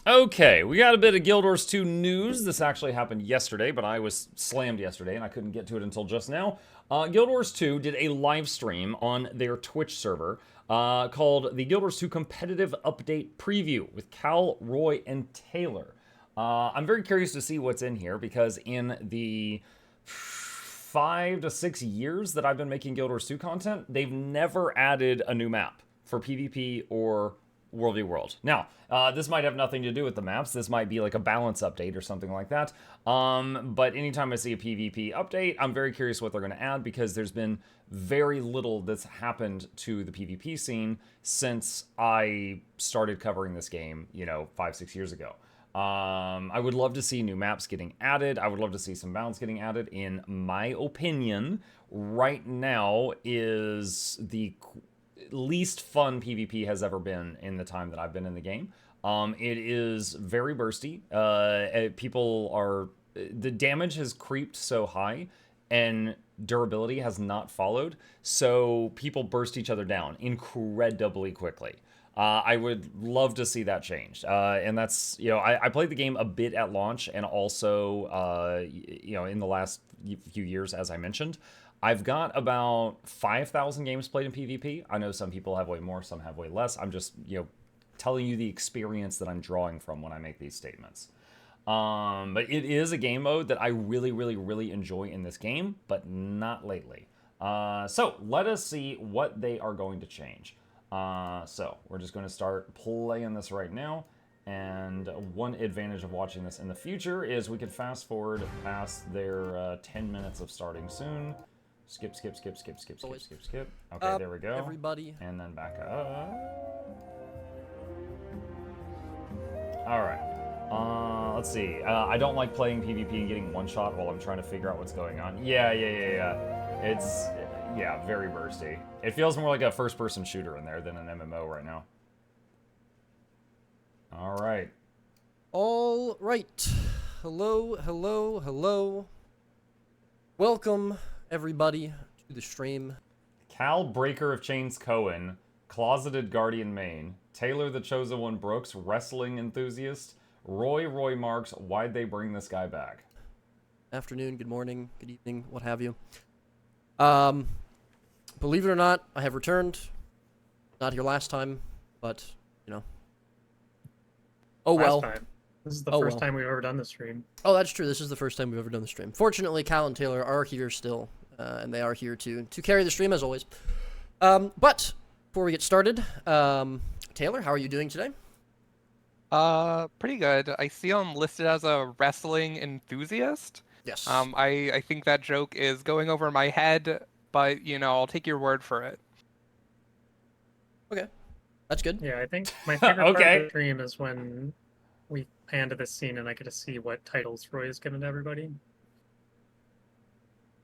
Okay, we got a bit of Guild Wars 2 news. This actually happened yesterday, but I was slammed yesterday and I couldn't get to it until just now. Guild Wars 2 did a live stream on their Twitch server called the Guild Wars 2 Competitive Update Preview with Cal, Roy, and Taylor. I'm very curious to see what's in here because in the 5 to 6 years that I've been making Guild Wars 2 content, they've never added a new map for PvP or World v World. Now, this might have nothing to do with the maps. This might be like a balance update or something like that. But anytime I see a PvP update, I'm very curious what they're going to add because there's been very little that's happened to the PvP scene since I started covering this game, 5, 6 years ago. I would love to see new maps getting added. I would love to see some balance getting added. In my opinion, right now is the least fun PvP has ever been in the time that I've been in the game. It is very bursty. The damage has creeped so high and durability has not followed. So people burst each other down incredibly quickly. I would love to see that changed. And that's, I played the game a bit at launch and also, in the last few years, as I mentioned. I've got about 5,000 games played in PvP. I know some people have way more, some have way less. I'm just, telling you the experience that I'm drawing from when I make these statements. But it is a game mode that I really, really, really enjoy in this game, but not lately. So let us see what they are going to change. So we're just going to start playing this right now. And one advantage of watching this in the future is we can fast forward past their 10 minutes of starting soon. Skip. Okay, there we go. Everybody. And then back up. Alright. Let's see. I don't like playing PvP and getting one shot while I'm trying to figure out what's going on. Yeah. It's, very bursty. It feels more like a first-person shooter in there than an MMO right now. Alright. All right. Hello. Welcome, everybody, to the stream. Cal Breaker of Chains Cohen, Closeted Guardian Main, Taylor the Chosen One Brooks, Wrestling Enthusiast, Roy Marks, why'd they bring this guy back? Afternoon, good morning, good evening, what have you. Believe it or not, I have returned. Not here last time, but, Oh well. Last time. This is the first time we've ever done the stream. Oh, that's true. This is the first time we've ever done the stream. Fortunately, Cal and Taylor are here still, and they are here to carry the stream as always. But before we get started, Taylor, how are you doing today? Pretty good. I see I'm listed as a wrestling enthusiast. Yes. I think that joke is going over my head, but I'll take your word for it. Okay, that's good. Yeah, I think my favorite part of the stream is when we pan to this scene and I get to see what titles Roy is giving to everybody.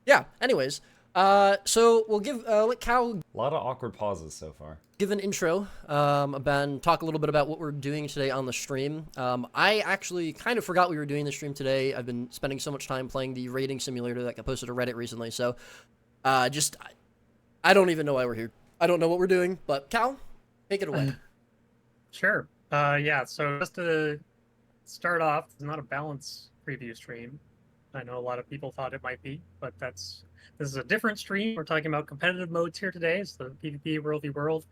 Yeah. Anyways, so we'll let Cal. A lot of awkward pauses so far. Give an intro, and talk a little bit about what we're doing today on the stream. I actually kind of forgot we were doing the stream today. I've been spending so much time playing the rating simulator that got posted to Reddit recently, so I don't even know why we're here. I don't know what we're doing, but Cal, take it away. Sure. Yeah, so just to start off, it's not a balance preview stream. I know a lot of people thought it might be, but this is a different stream. We're talking about competitive modes here today. It's the PvP World v World.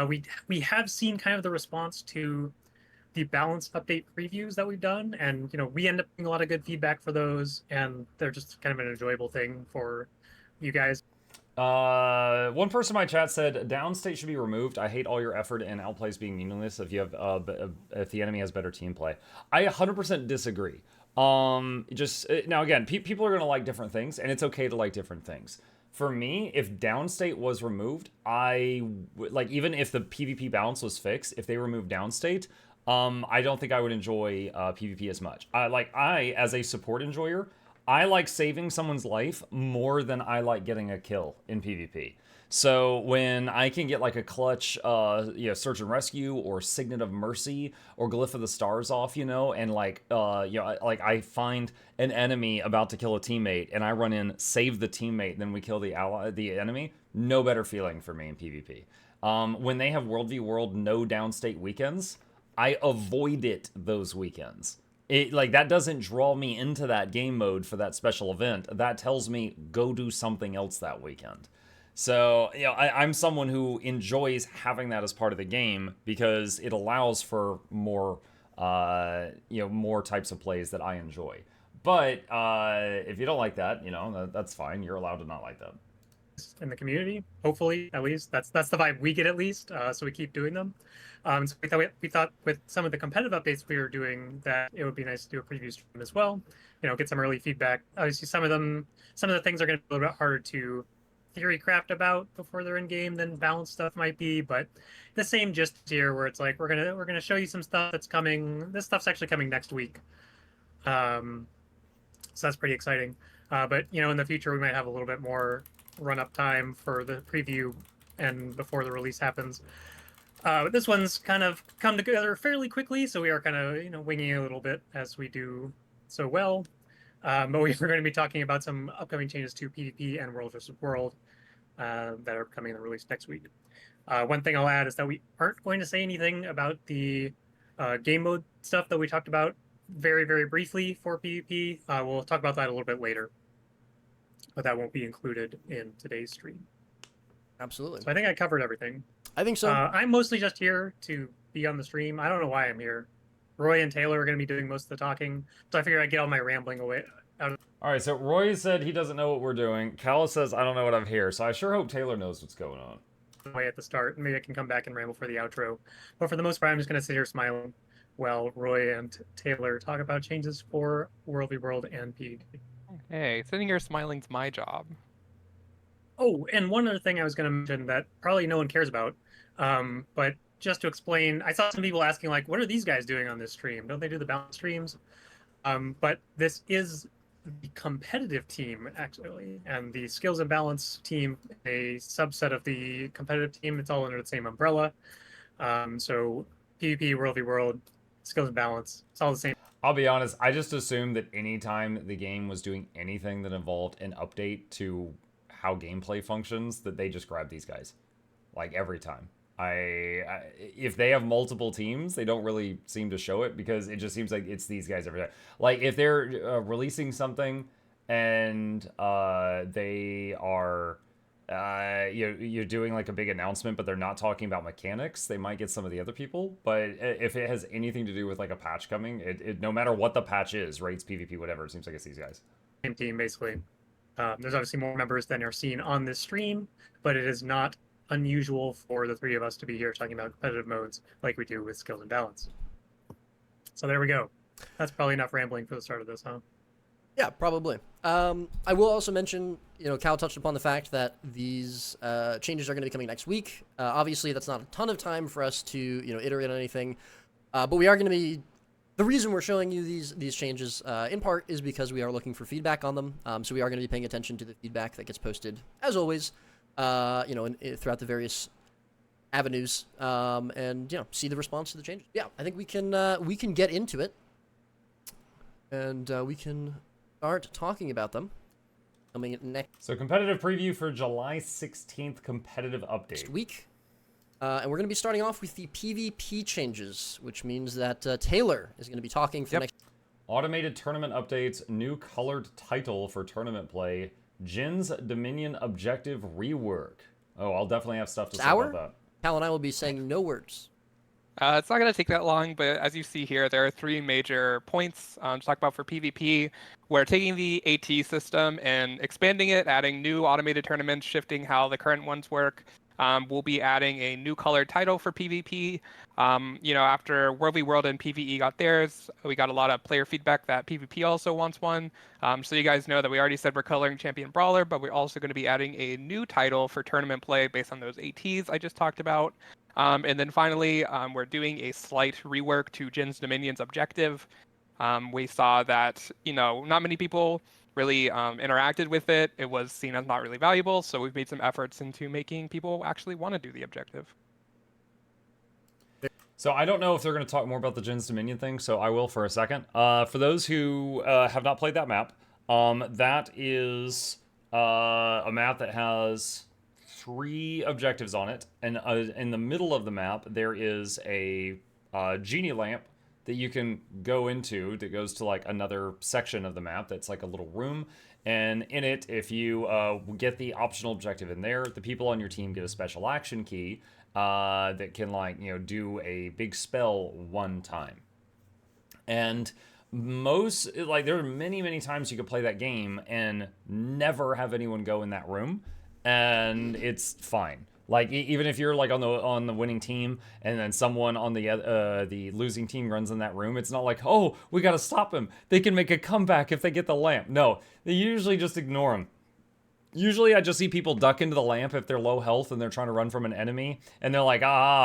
We have seen kind of the response to the balance update previews that we've done, and we end up getting a lot of good feedback for those, and they're just kind of an enjoyable thing for you guys. One person in my chat said downstate should be removed. I hate all your effort and outplays being meaningless if you have if the enemy has better team play. I 100% disagree. Now again, people are gonna like different things, and it's okay to like different things. For me, if downstate was removed, even if the PvP balance was fixed, if they removed downstate, I don't think I would enjoy PvP as much. I as a support enjoyer, I like saving someone's life more than I like getting a kill in PvP. So when I can get like a clutch, search and rescue or Signet of Mercy or Glyph of the Stars off, and I find an enemy about to kill a teammate and I run in, save the teammate, then we kill the enemy. No better feeling for me in PvP. When they have World v World no downstate weekends, I avoid it those weekends. It, like, that doesn't draw me into that game mode for that special event. That tells me go do something else that weekend. So, I'm someone who enjoys having that as part of the game because it allows for more, more types of plays that I enjoy. But if you don't like that, that's fine. You're allowed to not like that. In the community, hopefully, at least that's the vibe we get, at least. So we keep doing them. So we thought with some of the competitive updates we were doing that it would be nice to do a preview stream as well. Get some early feedback. Obviously, some of the things are going to be a little bit harder to theory craft about before they're in game than balance stuff might be, but the same gist here, where it's like we're gonna show you some stuff that's coming. This stuff's actually coming next week. So that's pretty exciting. But in the future we might have a little bit more run-up time for the preview and before the release happens. But this one's kind of come together fairly quickly, so we are kind of winging it a little bit as we do so well. But we're going to be talking about some upcoming changes to PvP and World vs. World that are coming in the release next week. One thing I'll add is that we aren't going to say anything about the game mode stuff that we talked about very, very briefly for PvP. We'll talk about that a little bit later, but that won't be included in today's stream. Absolutely. So I think I covered everything. I think so. I'm mostly just here to be on the stream. I don't know why I'm here. Roy and Taylor are going to be doing most of the talking, so I figured I'd get all my rambling away. All right, so Roy said he doesn't know what we're doing. Cal says I don't know what I'm here, so I sure hope Taylor knows what's going on. Way at the start, maybe I can come back and ramble for the outro. But for the most part, I'm just going to sit here smiling while Roy and Taylor talk about changes for World v World and PvP. Hey, sitting here smiling's my job. Oh, and one other thing I was going to mention that probably no one cares about, but just to explain, I saw some people asking, like, what are these guys doing on this stream? Don't they do the balance streams? But this is the competitive team, actually, and the skills and balance team, a subset of the competitive team. It's all under the same umbrella. So PvP, World v World, skills and balance, it's all the same. I'll be honest, I just assumed that anytime the game was doing anything that involved an update to how gameplay functions, that they just grab these guys. Like, every time. If they have multiple teams, they don't really seem to show it because it just seems like it's these guys every time. Like, if they're releasing something and they are you're doing like a big announcement, but they're not talking about mechanics, they might get some of the other people. But if it has anything to do with like a patch coming, it no matter what the patch is, rates, PvP, whatever, it seems like it's these guys. Same team, basically. There's obviously more members than are seen on this stream, but it is not unusual for the three of us to be here talking about competitive modes like we do with skills and balance. So there we go. That's probably enough rambling for the start of this, huh? Yeah, probably. I will also mention, Cal touched upon the fact that these changes are going to be coming next week. Obviously, that's not a ton of time for us to, iterate on anything, but we are going to be. The reason we're showing you these changes, in part, is because we are looking for feedback on them. So we are going to be paying attention to the feedback that gets posted, as always, throughout the various avenues, and see the response to the changes. Yeah, I think we can get into it, and we can start talking about them. Coming next. So competitive preview for July 16th competitive update. Next week. And we're going to be starting off with the PvP changes, which means that Taylor is going to be talking for next. Automated tournament updates, new colored title for tournament play, Jin's Dominion objective rework. Oh, I'll definitely have stuff to say about that. Cal and I will be saying no words. It's not going to take that long, but as you see here, there are three major points to talk about for PvP. We're taking the AT system and expanding it, adding new automated tournaments, shifting how the current ones work. We'll be adding a new colored title for PvP. After World v World and PvE got theirs, we got a lot of player feedback that PvP also wants one. So you guys know that we already said we're coloring Champion Brawler, but we're also going to be adding a new title for tournament play based on those ATs I just talked about. And then finally, we're doing a slight rework to Jin's Dominion's objective. We saw that, not many people really interacted with it. It was seen as not really valuable, so we've made some efforts into making people actually want to do the objective. So I don't know if they're going to talk more about the Jin's Dominion thing, so I will for a second. For those who have not played that map, that is a map that has 3 objectives on it, and in the middle of the map there is a genie lamp that you can go into that goes to like another section of the map that's like a little room. And in it, if you get the optional objective in there, the people on your team get a special action key that can like do a big spell one time. And most like there are many times you could play that game and never have anyone go in that room, and it's fine. Like even if you're like on the winning team, and then someone on the losing team runs in that room, it's not like, oh, we got to stop him. They can make a comeback if they get the lamp. No, they usually just ignore him. Usually I just see people duck into the lamp if they're low health and they're trying to run from an enemy, and they're like,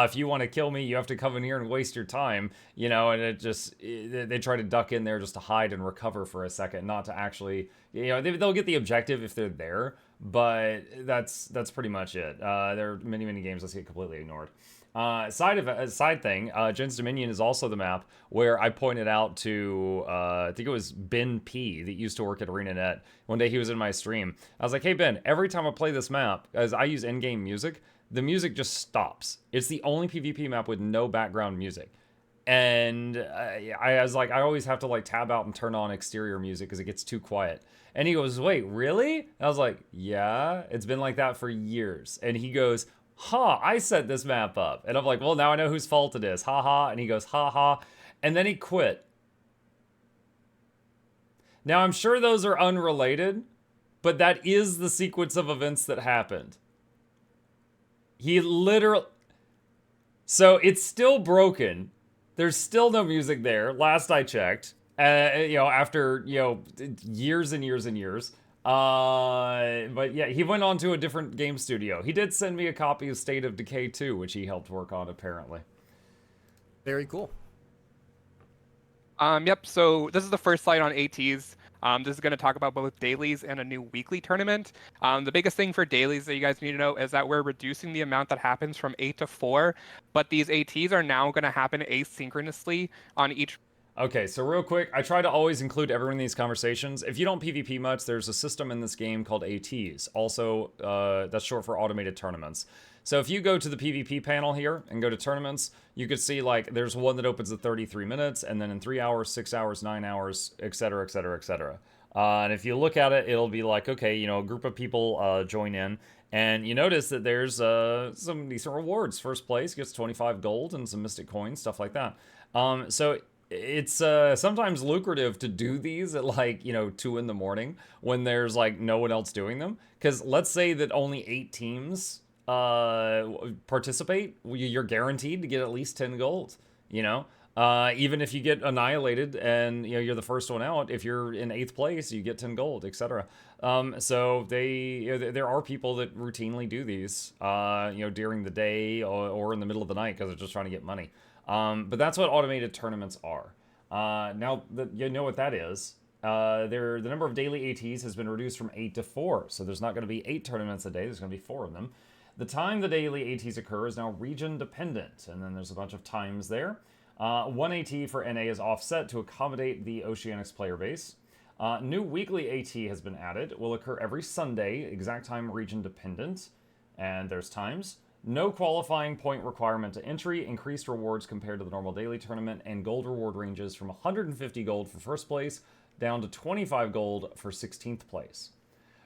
if you want to kill me, you have to come in here and waste your time, and they try to duck in there just to hide and recover for a second, not to actually, they'll get the objective if they're there, but that's pretty much it. There are many games that get completely ignored. Side thing, Jen's Dominion is also the map where I pointed out to, I think it was Ben P that used to work at ArenaNet. One day he was in my stream. I was like, hey Ben, every time I play this map, as I use in-game music, the music just stops. It's the only PvP map with no background music. And I was like, I always have to like tab out and turn on exterior music because it gets too quiet. And he goes, wait, really? And I was like, yeah, it's been like that for years. And he goes, I set this map up. And I'm like, well, now I know whose fault it is. Ha. And he goes, ha. And then he quit. Now, I'm sure those are unrelated, but that is the sequence of events that happened. He literally... So it's still broken. There's still no music there, last I checked. After, years and years. But yeah, he went on to a different game studio. He did send me a copy of State of Decay 2, which he helped work on, apparently. Very cool. Yep, so this is the first slide on ATs. This is going to talk about both dailies and a new weekly tournament. The biggest thing for dailies that you guys need to know is that we're reducing the amount that happens from 8 to 4, but these ATs are now going to happen asynchronously on each. Okay, so real quick, I try to always include everyone in these conversations. If you don't PvP much, there's a system in this game called ATs. Also, that's short for automated tournaments. So if you go to the PvP panel here and go to tournaments, you could see like there's one that opens at 33 minutes, and then in 3 hours, 6 hours, 9 hours, etc., etc., etc. And if you look at it, it'll be like, okay, a group of people join in, and you notice that there's some decent rewards. First place gets 25 gold and some mystic coins, stuff like that. So it's sometimes lucrative to do these at like 2 in the morning when there's like no one else doing them, because let's say that only 8 teams participate, you're guaranteed to get at least 10 gold, even if you get annihilated and you're the first one out. If you're in 8th place, you get 10 gold, etc. So there are people that routinely do these during the day or in the middle of the night because they're just trying to get money. But that's what automated tournaments are. Now, you know what that is. The number of daily ATs has been reduced from 8 to 4. So there's not going to be 8 tournaments a day. There's going to be 4 of them. The time the daily ATs occur is now region dependent. And then there's a bunch of times there. 1 AT for NA is offset to accommodate the Oceanics player base. New weekly AT has been added. It will occur every Sunday. Exact time region dependent. And there's times. No qualifying point requirement to entry, increased rewards compared to the normal daily tournament, and gold reward ranges from 150 gold for first place down to 25 gold for 16th place.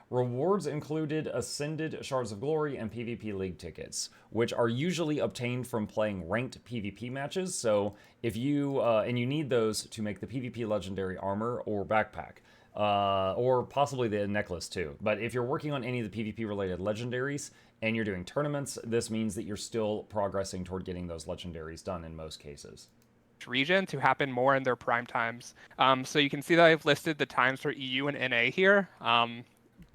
Rewards included Ascended Shards of Glory and PvP League tickets, which are usually obtained from playing ranked PvP matches, so if you, and you need those to make the PvP Legendary Armor or Backpack. Or possibly the necklace too. But if you're working on any of the PvP related legendaries and you're doing tournaments, this means that you're still progressing toward getting those legendaries done in most cases. Region to happen more in their prime times. So you can see that I've listed the times for EU and NA here.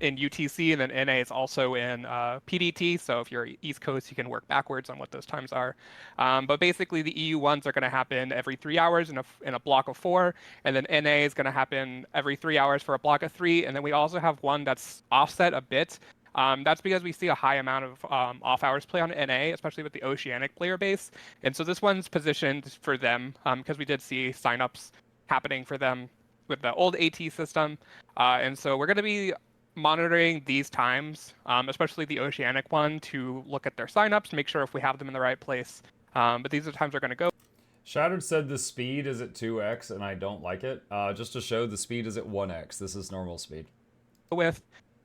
In UTC, and then NA is also in PDT, so if you're East Coast, you can work backwards on what those times are. But basically, the EU ones are going to happen every 3 hours in a block of 4, and then NA is going to happen every 3 hours for a block of 3, and then we also have one that's offset a bit. That's because we see a high amount of off-hours play on NA, especially with the Oceanic player base, and so this one's positioned for them because we did see signups happening for them with the old AT system, and so we're going to be monitoring these times, especially the Oceanic one, to look at their signups, make sure if we have them in the right place. But these are the times they're going to go. Shattered said the speed is at 2x, and I don't like it. Just to show, the speed is at 1x. This is normal speed. With.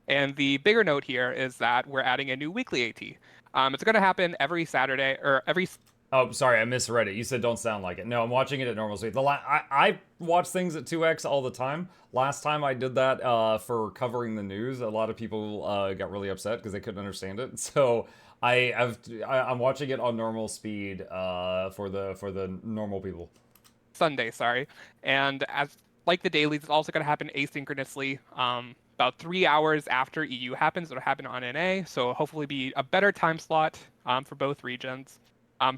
And the bigger note here is that we're adding a new weekly AT. It's going to happen every Saturday or every. Oh, sorry, I misread it. You said don't sound like it. No, I'm watching it at normal speed. I watch things at 2x all the time. Last time I did that for covering the news, a lot of people got really upset because they couldn't understand it. So I'm watching it on normal speed for the normal people. Sunday, sorry. And as like the dailies, it's also going to happen asynchronously. About 3 hours after EU happens, it'll happen on NA. So hopefully be a better time slot for both regions.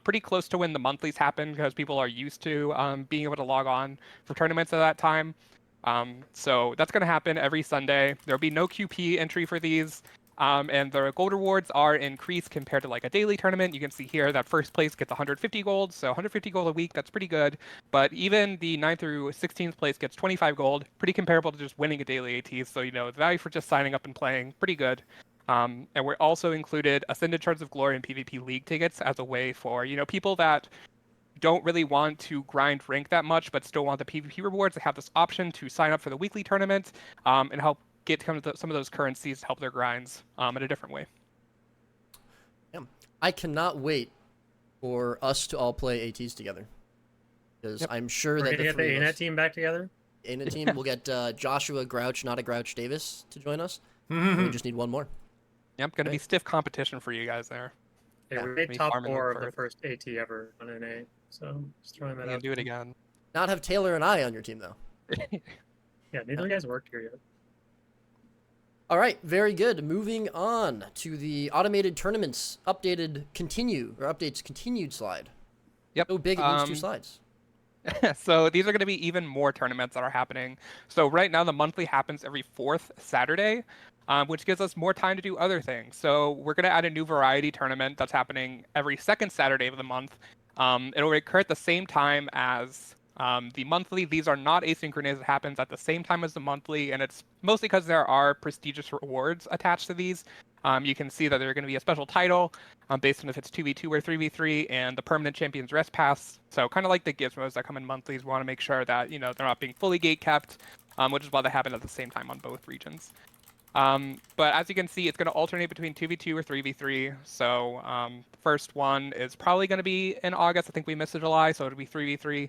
Pretty close to when the monthlies happen because people are used to being able to log on for tournaments at that time. So that's going to happen every Sunday. There'll be no QP entry for these. And the gold rewards are increased compared to like a daily tournament. You can see here that first place gets 150 gold, so 150 gold a week, that's pretty good. But even the 9th through 16th place gets 25 gold, pretty comparable to just winning a daily AT. So, the value for just signing up and playing, pretty good. And we're also included Ascended Shards of Glory and PvP League tickets as a way for, people that don't really want to grind rank that much, but still want the PvP rewards. They have this option to sign up for the weekly tournament and help get some of those currencies to help their grinds in a different way. Yeah. I cannot wait for us to all play ATs together. Because I'm sure We're that gonna get the ANET team back together. ANET team, we'll get Joshua Grouch, not a Grouch Davis, to join us. We just need one more. Yep, going to be stiff competition for you guys there. Yeah, we made top 4 of the first AT ever on NA, so just throwing that out. Do it again. Not have Taylor and I on your team, though. Yeah, neither of you guys worked here yet. All right, very good. Moving on to the automated tournaments updates continued slide. Yep. So big it needs 2 slides. So these are going to be even more tournaments that are happening. So right now the monthly happens every 4th Saturday, which gives us more time to do other things. So we're going to add a new variety tournament that's happening every 2nd Saturday of the month. It'll occur at the same time as the monthly. These are not asynchronous. It happens at the same time as the monthly, and it's mostly because there are prestigious rewards attached to these. You can see that there's going to be a special title based on if it's 2v2 or 3v3, and the permanent champion's rest pass. So kind of like the gizmos that come in monthlies, we want to make sure that they're not being fully gate kept, which is why they happen at the same time on both regions. But as you can see, it's going to alternate between 2v2 or 3v3. So the first one is probably going to be in August. I think we missed July, so it'll be 3v3.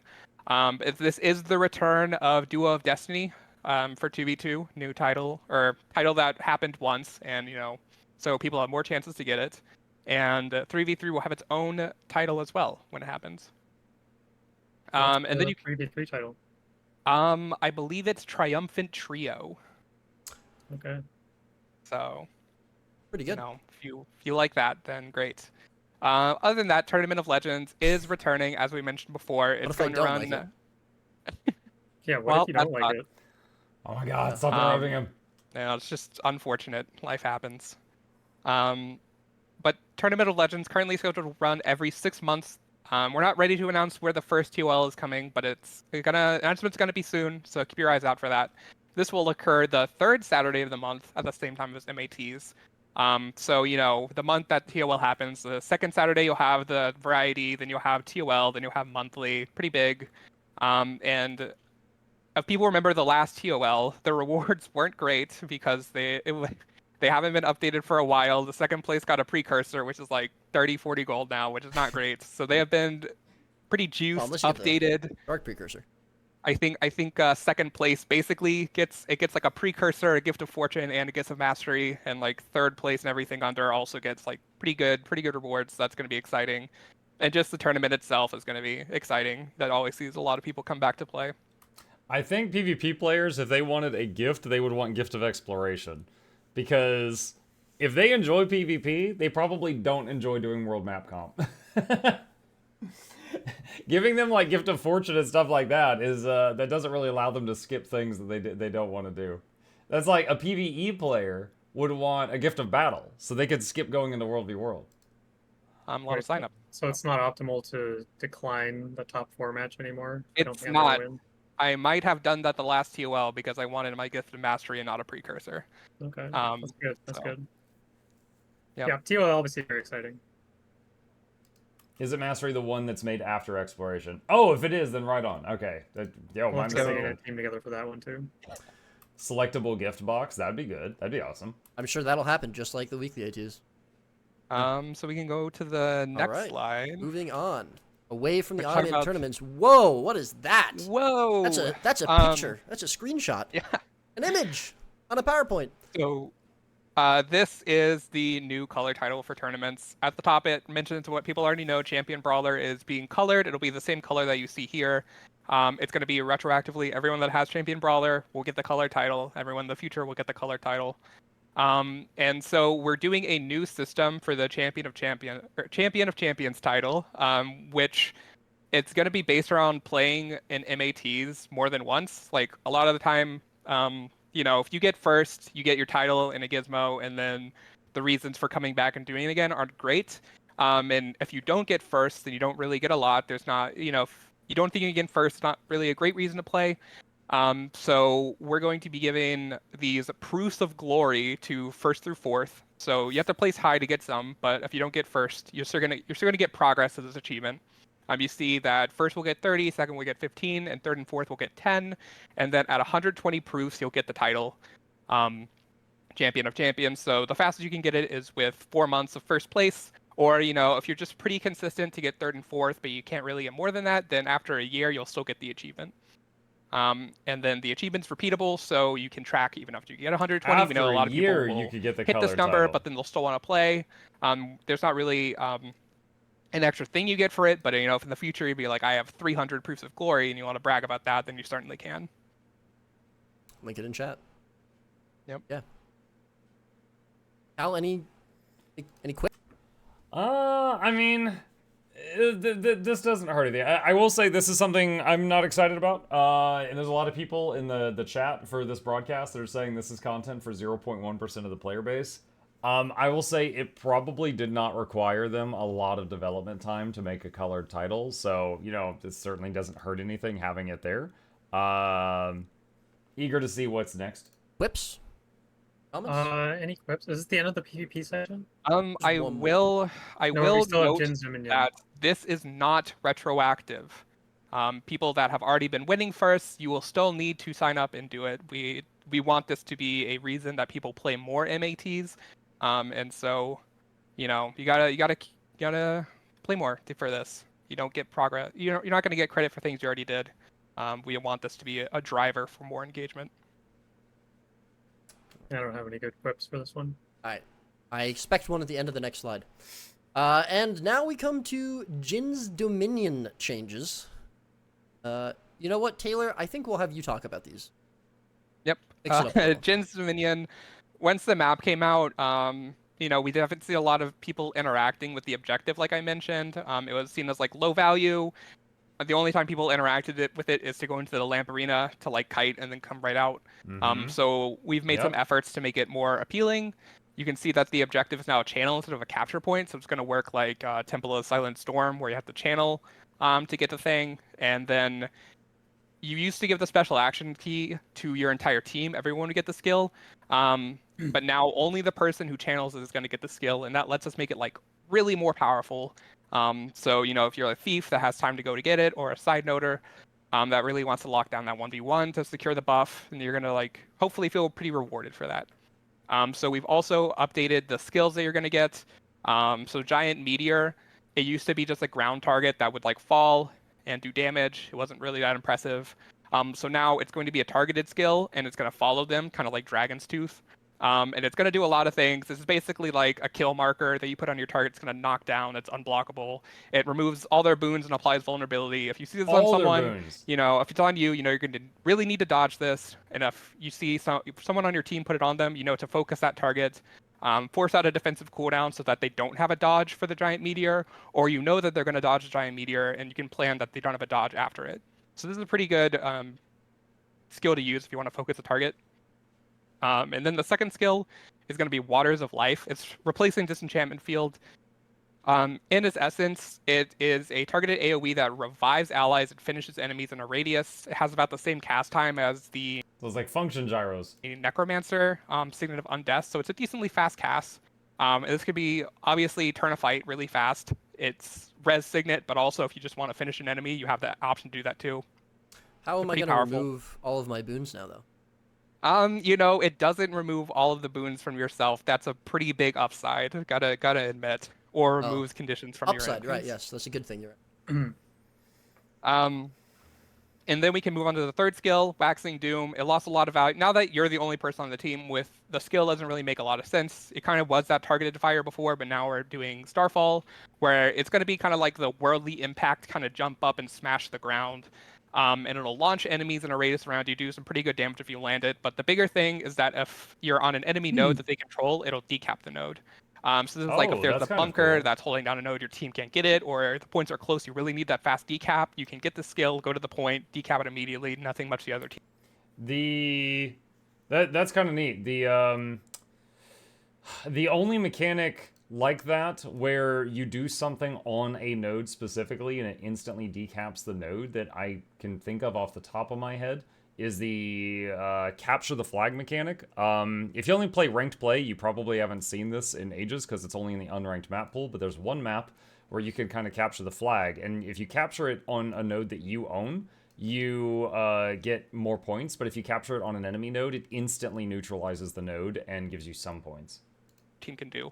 This is the return of Duo of Destiny for 2v2, new title that happened once, and so people have more chances to get it. And 3v3 will have its own title as well when it happens. And then 3v3 title. I believe it's Triumphant Trio. Okay. So Pretty good. If you like that, then great. Other than that, Tournament of Legends is returning, as we mentioned before. It's going to run. Like yeah, what if you don't like it? Oh my god, stop interrupting him. It's just unfortunate. Life happens. But Tournament of Legends currently scheduled to run every 6 months. We're not ready to announce where the first TOL is coming, but announcement's gonna be soon, so keep your eyes out for that. This will occur the 3rd Saturday of the month at the same time as MATs. So the month that TOL happens, the 2nd Saturday you'll have the variety, then you'll have TOL, then you'll have monthly, pretty big. And if people remember the last TOL, the rewards weren't great because they haven't been updated for a while. The 2nd place got a precursor, which is like 30, 40 gold now, which is not great. So they have been pretty juiced, updated. Dark precursor. I think 2nd place basically gets like a precursor, a gift of fortune, and a gift of mastery, and like 3rd place and everything under also gets like pretty good rewards. That's going to be exciting, and just the tournament itself is going to be exciting. That always sees a lot of people come back to play. I think PvP players, if they wanted a gift, they would want Gift of Exploration, because if they enjoy PvP, they probably don't enjoy doing World Map Comp. Giving them like Gift of Fortune and stuff like that is that doesn't really allow them to skip things that they don't want to do. That's like a PvE player would want a Gift of Battle, so they could skip going into World v World. A lot of sign up. So it's not optimal to decline the top 4 match anymore? It's not. I might have done that the last TOL because I wanted my Gift of Mastery and not a precursor. Okay, that's good. That's good. Yep. Yeah, TOL obviously very exciting. Is it mastery the one that's made after exploration? Oh, if it is, then right on. Okay. Yo, We'll my have to get mistake. a team together for that one too. Selectable gift box. That'd be good. That'd be awesome. I'm sure that'll happen just like the weekly ATs. So we can go to the next right. slide. Moving on. Away from the Let's talk automated about- tournaments. Whoa, what is that? Whoa! That's a picture. That's a screenshot. Yeah. An image on a PowerPoint. So, this is the new color title for tournaments. At the top, it mentions what people already know. Champion Brawler is being colored. It'll be the same color that you see here. It's going to be retroactively. Everyone that has Champion Brawler will get the color title. Everyone in the future will get the color title. And so we're doing a new system for the Champion of Champions title, which it's going to be based around playing in MATs more than once. Like a lot of the time, if you get first, you get your title in a gizmo, and then the reasons for coming back and doing it again aren't great. And if you don't get first, then you don't really get a lot. There's not, if you don't think you get first, it's not really a great reason to play. So we're going to be giving these proofs of glory to first through fourth. So you have to place high to get some, but if you don't get first, you're still gonna get progress as this achievement. You see that first will get 30, second will get 15, and third and fourth will get 10, and then at 120 proofs you'll get the title, Champion of Champions. So the fastest you can get it is with 4 months of first place, or if you're just pretty consistent to get third and fourth, but you can't really get more than that, then after a year you'll still get the achievement. And then the achievement's repeatable, so you can track even after you get 120. After we know a lot of people will you could get the hit this color number, title. but then they'll still want to play. There's not really an extra thing you get for it, but if in the future you'd be like, I have 300 proofs of glory, and you want to brag about that, then you certainly can. Link it in chat. Yep. Yeah. Al, any quick? I mean, this doesn't hurt anything. I will say this is something I'm not excited about. And there's a lot of people in the chat for this broadcast that are saying this is content for 0.1% of the player base. I will say it probably did not require them a lot of development time to make a colored title, so, this certainly doesn't hurt anything having it there. Eager to see what's next. Quips? Comments? Any quips? Is this the end of the PvP session? I one will No, we still have note Jin's Dominion. that this is not retroactive. People that have already been winning first, you will still need to sign up and do it. We want this to be a reason that people play more MATs. And so, you gotta play more for this. You don't get progress. You're not gonna get credit for things you already did. We want this to be a driver for more engagement. I don't have any good quips for this one. Alright. I expect one at the end of the next slide. And now we come to Jin's Dominion changes. You know what, Taylor? I think we'll have you talk about these. Yep. Fix it up a little. Jin's Dominion. Once the map came out, we definitely see a lot of people interacting with the objective, like I mentioned. It was seen as like low value. The only time people interacted with it is to go into the lamp arena to like kite and then come right out. So we've made some efforts to make it more appealing. You can see that the objective is now a channel instead of a capture point, so it's going to work like Temple of the Silent Storm, where you have to channel to get the thing, and then you used to give the special action key to your entire team. Everyone would get the skill, but now only the person who channels is going to get the skill, and that lets us make it like really more powerful. So if you're a thief that has time to go to get it, or a side noter that really wants to lock down that 1v1 to secure the buff, and you're going to hopefully feel pretty rewarded for that. So we've also updated the skills that you're going to get. So Giant Meteor, it used to be just a ground target that would fall and do damage. It wasn't really that impressive. So now it's going to be a targeted skill, and it's going to follow them, kind of like Dragon's Tooth. And it's going to do a lot of things. This is basically like a kill marker that you put on your target. It's going to knock down. It's unblockable. It removes all their boons and applies vulnerability. If you see this on someone, if it's on you, you're going to really need to dodge this. And if you see someone on your team put it on them, to focus that target, force out a defensive cooldown so that they don't have a dodge for the Giant Meteor, or that they're going to dodge the Giant Meteor, and you can plan that they don't have a dodge after it. So this is a pretty good skill to use if you want to focus a target. And then the second skill is going to be Waters of Life. It's replacing Disenchantment Field. In its essence, it is a targeted AoE that revives allies and finishes enemies in a radius. It has about the same cast time as the So it's like function gyros. Necromancer, Signet of Undeath, so it's a decently fast cast. This could be obviously turn a fight really fast it's res signet, but also if you just want to finish an enemy, you have that option to do that too. How am I Pretty going to powerful. remove all of my boons now, though? It doesn't remove all of the boons from yourself. That's a pretty big upside, gotta admit. Or Oh, removes conditions from your upside, enemies. right? Yes, that's a good thing. You're right. Um, and then we can move on to the third skill, Waxing Doom. It lost a lot of value. Now that you're the only person on the team with the skill, doesn't really make a lot of sense. It kind of was that targeted fire before, but now we're doing Starfall, where it's going to be kind of like the worldly impact, kind of jump up and smash the ground. And it'll launch enemies in a radius around you, do some pretty good damage if you land it. But the bigger thing is that if you're on an enemy node that they control, it'll decap the node. So this is like if Oh, there's that's a kind of bunker cool. that's holding down a node, your team can't get it, or the points are close, you really need that fast decap, you can get the skill, go to the point, decap it immediately, nothing much the other team. That's kind of neat. The only mechanic like that where you do something on a node specifically and it instantly decaps the node that I can think of off the top of my head is the capture the flag mechanic. If you only play ranked play, you probably haven't seen this in ages because it's only in the unranked map pool, but there's one map where you can kind of capture the flag, and if you capture it on a node that you own, you get more points, but if you capture it on an enemy node, it instantly neutralizes the node and gives you some points. Team can do.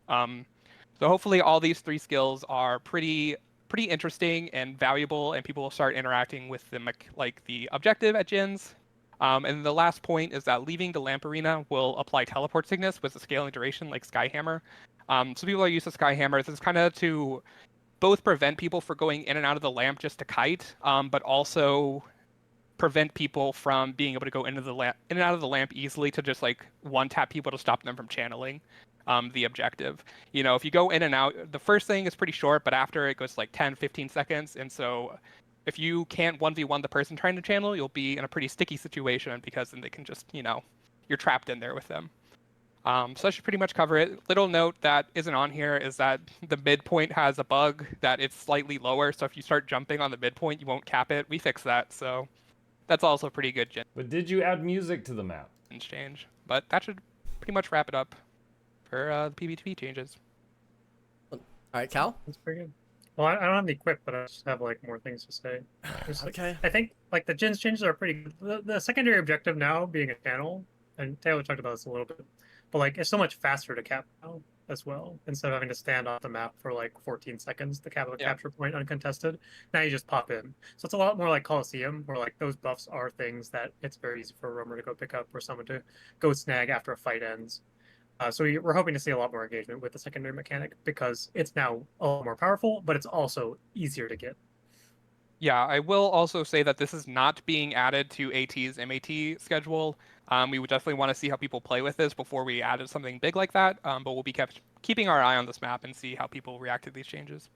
So hopefully all these three skills are pretty interesting and valuable, and people will start interacting with them like the objective at gens. And the last point is that leaving the lamp arena will apply teleport sickness with a scaling duration like Skyhammer. So people are used to Skyhammer. This is kind of to both prevent people from going in and out of the lamp just to kite, but also prevent people from being able to go into the lamp, in and out of the lamp easily to just like one tap people to stop them from channeling the objective. If you go in and out, the first thing is pretty short, but after it goes like 10, 15 seconds. And so if you can't 1v1 the person trying to channel, you'll be in a pretty sticky situation because then they can just, you're trapped in there with them. So that should pretty much cover it. Little note that isn't on here is that the midpoint has a bug that it's slightly lower. So if you start jumping on the midpoint, you won't cap it. We fixed that. So that's also pretty good But did you add music to the map? change. But that should pretty much wrap it up for the PvP changes. All right, Cal. That's pretty good. Well, I don't have any quip, but I just have like more things to say. Okay. I think like the gens changes are pretty good. The secondary objective now being a channel, and Taylor talked about this a little bit, but like it's so much faster to cap now as well. Instead of having to stand off the map for like 14 seconds to cap a capture point uncontested, now you just pop in. So it's a lot more like Coliseum, where like those buffs are things that it's very easy for a roamer to go pick up or someone to go snag after a fight ends. So we're hoping to see a lot more engagement with the secondary mechanic because it's now a lot more powerful, but it's also easier to get. Yeah, I will also say that this is not being added to AT's MAT schedule. We would definitely want to see how people play with this before we added something big like that, but we'll be keeping our eye on this map and see how people react to these changes.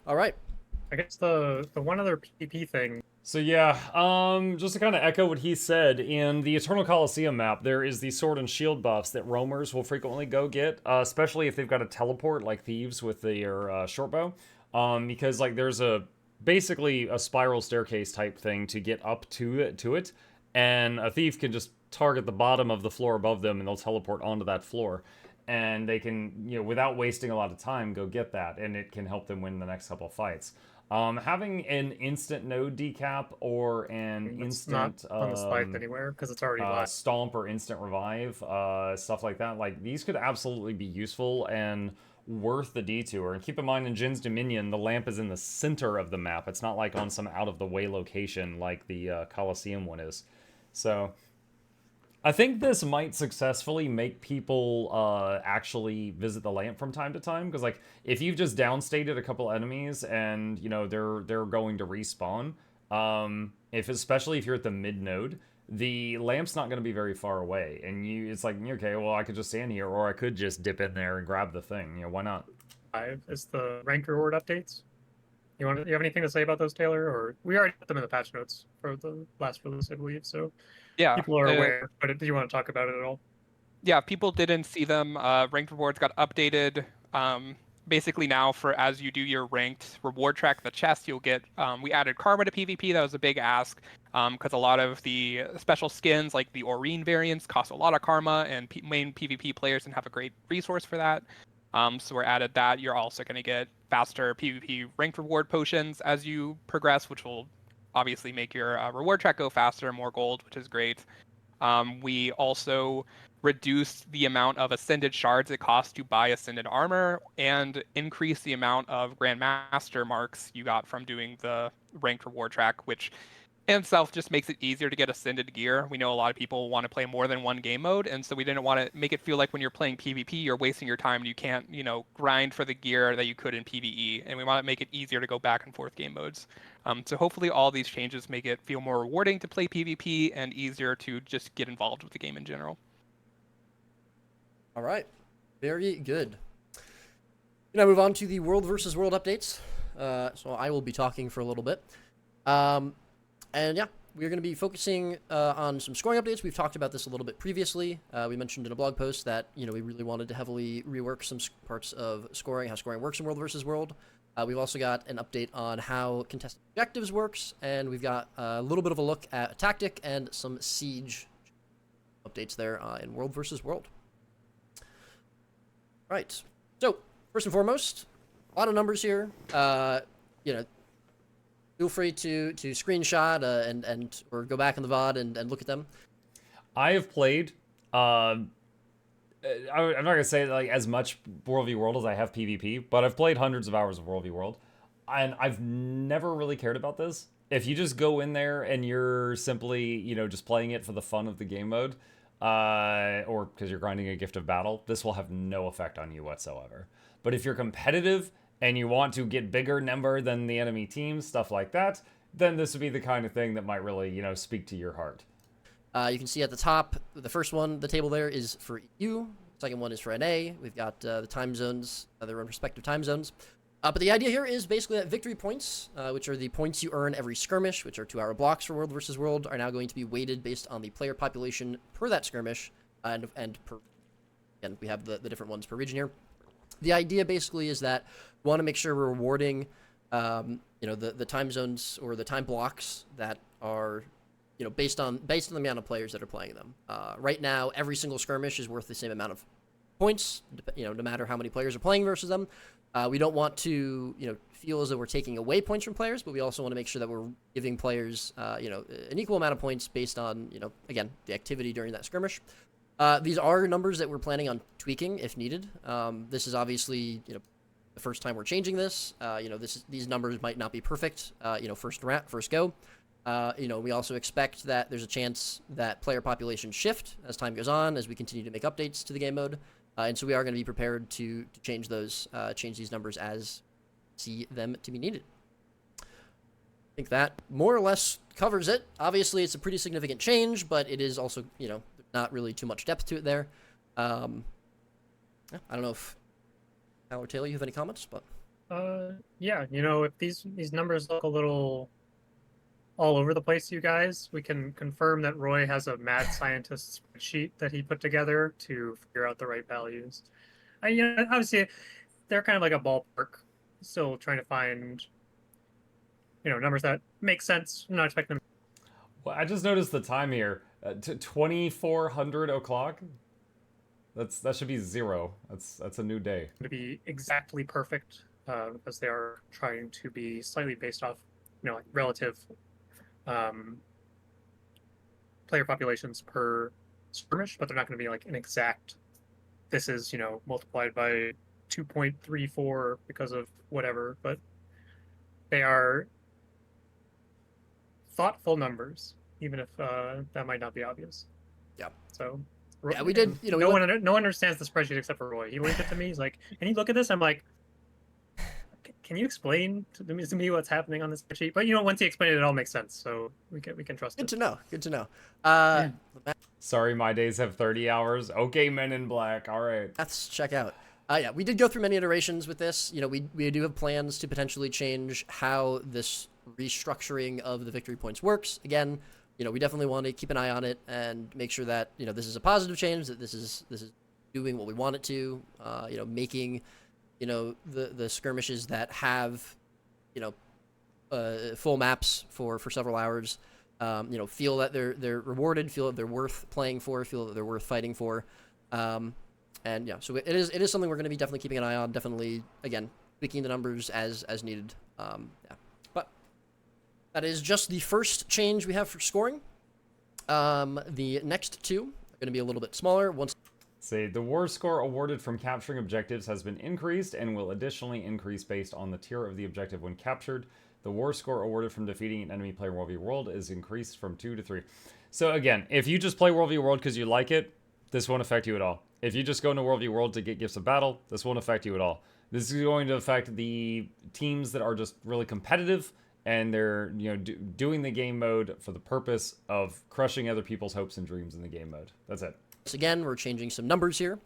All right. I guess the one other PvP thing. So yeah, just to kind of echo what he said, in the Eternal Coliseum map, there is the sword and shield buffs that roamers will frequently go get, especially if they've got a teleport like thieves with their short bow, because like there's basically a spiral staircase type thing to get up to it, and a thief can just target the bottom of the floor above them, and they'll teleport onto that floor, and they can, without wasting a lot of time, go get that, and it can help them win the next couple of fights. Having an instant node decap or an instant not on the slide anywhere because it's already live. Stomp or instant revive, stuff like that, like these could absolutely be useful and worth the detour. And keep in mind, in Jin's Dominion, the lamp is in the center of the map. It's not like on some out of the way location like the Coliseum one is. So I think this might successfully make people actually visit the lamp from time to time, because like if you've just downstated a couple enemies and they're going to respawn, especially if you're at the mid node, the lamp's not going to be very far away, and it's like, okay, well I could just stand here, or I could just dip in there and grab the thing. Why not? Is the rank reward updates. You have anything to say about those, Taylor? Or we already put them in the patch notes for the last release, I believe. So yeah, people are aware. But do you want to talk about it at all? Yeah, people didn't see them. Ranked rewards got updated. Basically now, for as you do your ranked reward track, the chest you'll get. We added karma to PvP. That was a big ask because a lot of the special skins, like the Aurene variants, cost a lot of karma, and main PvP players didn't have a great resource for that. So we're added that. You're also going to get faster PvP ranked reward potions as you progress, which will obviously make your reward track go faster, more gold, which is great. We also reduced the amount of ascended shards it costs to buy ascended armor and increase the amount of Grandmaster marks you got from doing the ranked reward track, which in itself just makes it easier to get ascended gear. We know a lot of people want to play more than one game mode, and so we didn't want to make it feel like when you're playing PvP, you're wasting your time and you can't, grind for the gear that you could in PvE. And we want to make it easier to go back and forth game modes. So hopefully all these changes make it feel more rewarding to play PvP and easier to just get involved with the game in general. All right, very good. Now move on to the world versus world updates. So I will be talking for a little bit. And yeah, we're going to be focusing on some scoring updates. We've talked about this a little bit previously. We mentioned in a blog post that we really wanted to heavily rework some parts of scoring, how scoring works in World versus World. We've also got an update on how contested objectives works, and we've got a little bit of a look at tactic and some siege updates there in World versus World. Right. So first and foremost, a lot of numbers here. Feel free to screenshot and or go back in the VOD and look at them. I have played. I'm not gonna say like as much World v World as I have PvP, but I've played hundreds of hours of World v World, and I've never really cared about this. If you just go in there and you're simply just playing it for the fun of the game mode, or because you're grinding a gift of battle, this will have no effect on you whatsoever. But if you're competitive and you want to get bigger number than the enemy team, stuff like that, then this would be the kind of thing that might really, speak to your heart. You can see at the top, the first one, the table there is for EU. Second one is for NA. We've got the time zones, their own respective time zones. But the idea here is basically that victory points, which are the points you earn every skirmish, which are 2-hour blocks for World versus World, are now going to be weighted based on the player population per that skirmish, and per. Again, we have the different ones per region here. The idea basically is that we want to make sure we're rewarding, the time zones or the time blocks that are, based on the amount of players that are playing them. Right now, every single skirmish is worth the same amount of points, no matter how many players are playing versus them. We don't want to, feel as though we're taking away points from players, but we also want to make sure that we're giving players, an equal amount of points based on, again, the activity during that skirmish. These are numbers that we're planning on tweaking if needed. This is obviously, the first time we're changing this. These numbers might not be perfect, first go. We also expect that there's a chance that player populations shift as time goes on, as we continue to make updates to the game mode. And so we are going to be prepared to change these numbers as see them to be needed. I think that more or less covers it. Obviously, it's a pretty significant change, but it is also, not really too much depth to it there. I don't know if Al or Taylor, you have any comments, but if these numbers look a little all over the place, you guys, we can confirm that Roy has a mad scientist spreadsheet that he put together to figure out the right values. Obviously, they're kind of like a ballpark, still trying to find numbers that make sense. I'm not expecting them. Well, I just noticed the time here. 2400 o'clock. That should be 0. That's a new day. To be exactly perfect, because they are trying to be slightly based off, relative player populations per skirmish, but they're not going to be like an exact. This is multiplied by 2.34 because of whatever, but they are thoughtful numbers, even if that might not be obvious. Yeah. So yeah, we did. No one understands the spreadsheet except for Roy. He linked it to me. He's like, "Can you look at this?" I'm like, "Can you explain to me what's happening on this spreadsheet?" But once he explained it, it all makes sense. So we can trust it. Good to know. Sorry, my days have 30 hours. Okay, Men in Black. All right. Let's check out. Yeah, we did go through many iterations with this. We do have plans to potentially change how this restructuring of the victory points works. Again, we definitely want to keep an eye on it and make sure that this is a positive change, that this is doing what we want it to. Making the skirmishes that have full maps for several hours. Feel that they're rewarded, feel that they're worth playing for, feel that they're worth fighting for. And yeah, so it is something we're going to be definitely keeping an eye on. Definitely, again, tweaking the numbers as needed. Yeah, but that is just the first change we have for scoring. The next two are going to be a little bit smaller. Say the war score awarded from capturing objectives has been increased and will additionally increase based on the tier of the objective when captured. The war score awarded from defeating an enemy player in World v World is increased from 2 to 3. So again, if you just play World v World because you like it, this won't affect you at all. If you just go into World v World to get gifts of battle, this won't affect you at all. This is going to affect the teams that are just really competitive and they're doing the game mode for the purpose of crushing other people's hopes and dreams in the game mode. That's it. Again, we're changing some numbers here.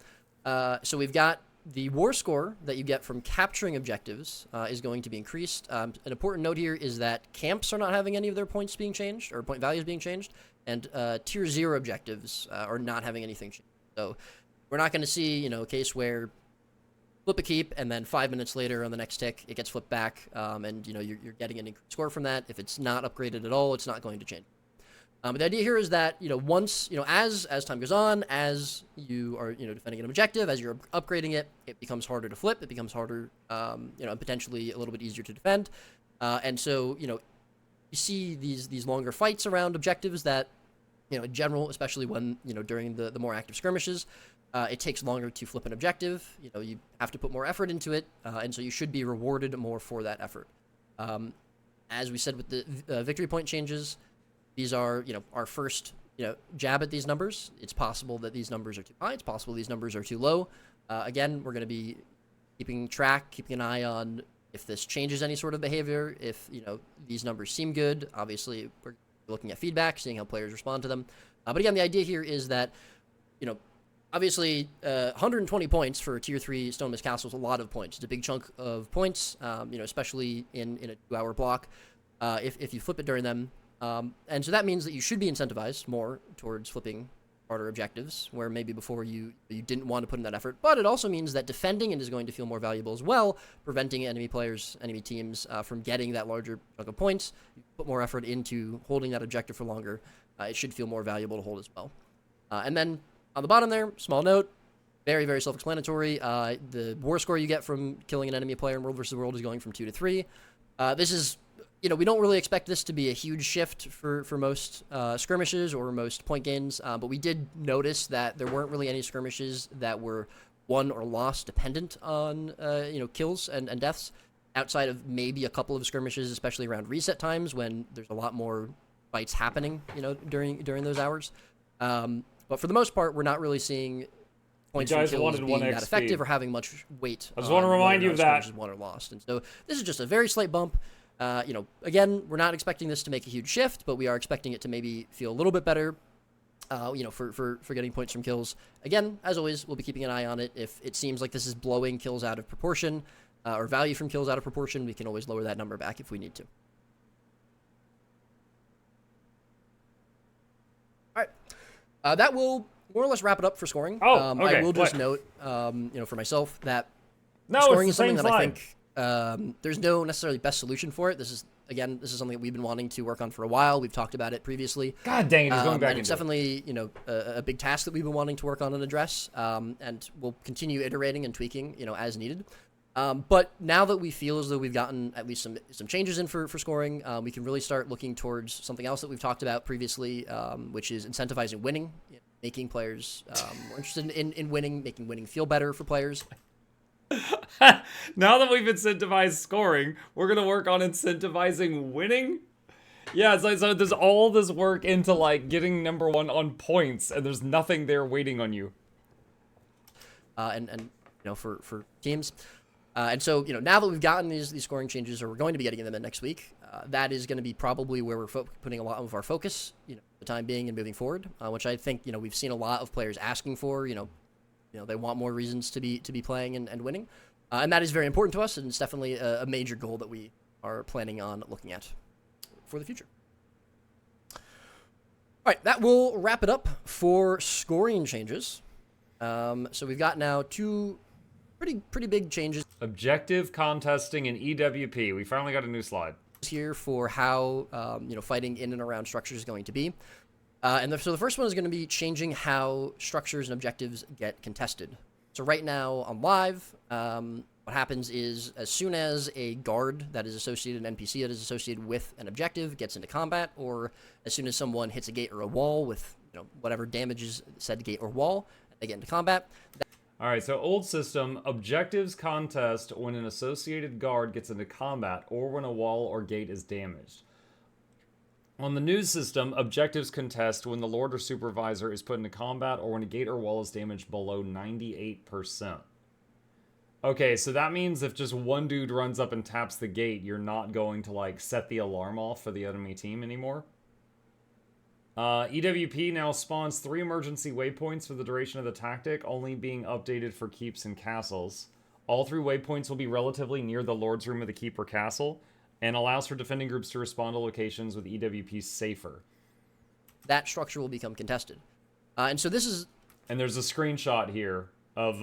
So we've got the war score that you get from capturing objectives is going to be increased. An important note here is that camps are not having any of their points being changed, or point values being changed, and tier 0 objectives are not having anything changed. So we're not going to see, a case where flip a keep, and then 5 minutes later on the next tick, it gets flipped back, and you're getting an increased score from that. If it's not upgraded at all, it's not going to change. But the idea here is that, once, as time goes on, as you are, defending an objective, as you're upgrading it, it becomes harder to flip, it becomes harder, potentially a little bit easier to defend. And so, you see these longer fights around objectives that, in general, especially when, during the more active skirmishes, it takes longer to flip an objective. You have to put more effort into it, and so you should be rewarded more for that effort. As we said with the victory point changes, these are, our first, jab at these numbers. It's possible that these numbers are too high. It's possible these numbers are too low. Again, we're going to be keeping an eye on if this changes any sort of behavior. If, these numbers seem good, obviously we're looking at feedback, seeing how players respond to them. But again, the idea here is that, obviously 120 points for Tier 3 Stone Mist Castle is a lot of points. It's a big chunk of points, especially in a 2-hour block, if you flip it during them. And so that means that you should be incentivized more towards flipping harder objectives, where maybe before you didn't want to put in that effort. But it also means that defending it is going to feel more valuable as well, preventing enemy teams from getting that larger chunk of points. You put more effort into holding that objective for longer. It should feel more valuable to hold as well. And then on the bottom there, small note, very, very self-explanatory. The war score you get from killing an enemy player in World vs. World is going from 2 to 3. This is... we don't really expect this to be a huge shift for most skirmishes or most point gains, but we did notice that there weren't really any skirmishes that were won or lost dependent on, kills and deaths, outside of maybe a couple of skirmishes, especially around reset times when there's a lot more fights happening, during those hours. But for the most part, we're not really seeing points from kills being that effective or having much weight. I just want to remind you of that. Won or lost. And so this is just a very slight bump. Again, we're not expecting this to make a huge shift, but we are expecting it to maybe feel a little bit better, for getting points from kills. Again, as always, we'll be keeping an eye on it. If it seems like this is blowing kills out of proportion, or value from kills out of proportion, we can always lower that number back if we need to. All right. That will more or less wrap it up for scoring. Okay. I will just note, for myself that No, scoring it's is the something same that I slide. think there's no necessarily best solution for it. This is something that we've been wanting to work on for a while. We've talked about it previously. God dang it, he's going back and it's definitely, a big task that we've been wanting to work on and address. And we'll continue iterating and tweaking, as needed. But now that we feel as though we've gotten at least some changes in for scoring, we can really start looking towards something else that we've talked about previously, which is incentivizing winning, making players more interested in winning, making winning feel better for players. Now that we've incentivized scoring, we're gonna work on incentivizing winning. Yeah, it's like, so there's all this work into like getting number 1 on points, and there's nothing there waiting on you. And for teams, and so now that we've gotten these scoring changes, or we're going to be getting them in next week, that is going to be probably where we're putting a lot of our focus, the time being and moving forward, which I think we've seen a lot of players asking for. They want more reasons to be playing and winning. And that is very important to us, and it's definitely a major goal that we are planning on looking at for the future. All right, that will wrap it up for scoring changes. So we've got now 2 pretty big changes Objective contesting and EWP. We finally got a new slide. here for how fighting in and around structures is going to be. So the first one is going to be changing how structures and objectives get contested. So right now on live, what happens is as soon as a guard that is associated, an NPC that is associated with an objective gets into combat, or as soon as someone hits a gate or a wall with whatever damages said gate or wall, they get into combat. All right, so old system, objectives contest when an associated guard gets into combat or when a wall or gate is damaged. On the new system, objectives contest when the Lord or Supervisor is put into combat or when a gate or wall is damaged below 98%. Okay, so that means if just one dude runs up and taps the gate, you're not going to, like, set the alarm off for the enemy team anymore. EWP now spawns 3 emergency waypoints for the duration of the tactic, only being updated for keeps and castles. All 3 waypoints will be relatively near the Lord's Room of the keep or castle, and allows for defending groups to respond to locations with EWP safer. That structure will become contested. And so this is... And there's a screenshot here of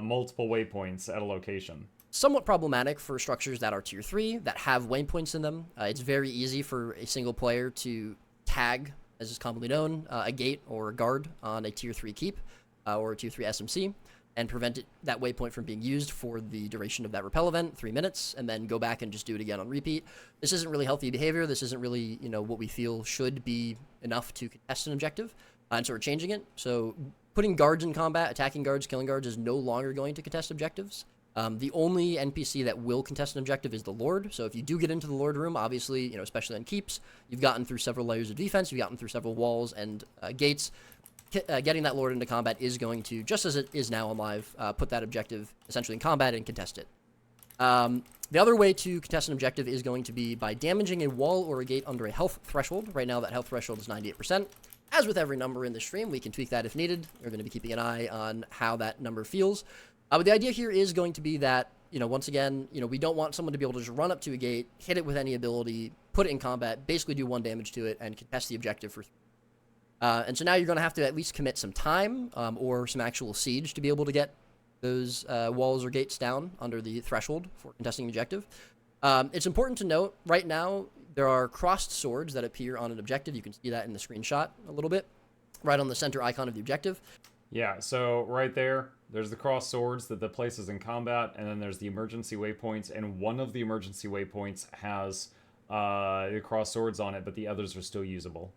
multiple waypoints at a location. Somewhat problematic for structures that are tier 3, that have waypoints in them. It's very easy for a single player to tag, as is commonly known, a gate or a guard on a tier 3 keep or a tier 3 SMC, and prevent that waypoint from being used for the duration of that repel event, 3 minutes, and then go back and just do it again on repeat. This isn't really healthy behavior. This isn't really, what we feel should be enough to contest an objective, and so we're changing it. So putting guards in combat, attacking guards, killing guards is no longer going to contest objectives. The only NPC that will contest an objective is the Lord. So if you do get into the Lord room, obviously, especially on keeps, you've gotten through several layers of defense, you've gotten through several walls and gates. Getting that Lord into combat is going to, just as it is now on live, put that objective essentially in combat and contest it. The other way to contest an objective is going to be by damaging a wall or a gate under a health threshold. Right now, that health threshold is 98%. As with every number in the stream, we can tweak that if needed. We're going to be keeping an eye on how that number feels. But the idea here is going to be that, once again, we don't want someone to be able to just run up to a gate, hit it with any ability, put it in combat, basically do 1 damage to it, and contest the objective for 3. And so now you're going to have to at least commit some time or some actual siege to be able to get those walls or gates down under the threshold for contesting the objective. It's important to note, right now, there are crossed swords that appear on an objective. You can see that in the screenshot a little bit, right on the center icon of the objective. Yeah, so right there, there's the cross swords that the place is in combat, and then there's the emergency waypoints, and one of the emergency waypoints has the cross swords on it, but the others are still usable.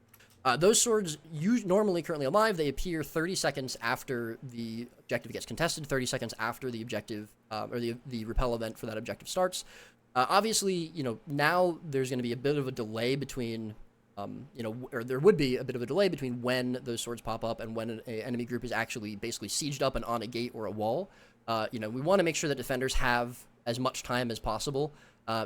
Those swords, normally currently alive, they appear 30 seconds after the objective gets contested, 30 seconds after the objective, or the repel event for that objective starts. Obviously, now there's going to be a bit of a delay between, or there would be a bit of a delay between when those swords pop up and when an enemy group is actually basically sieged up and on a gate or a wall. We want to make sure that defenders have as much time as possible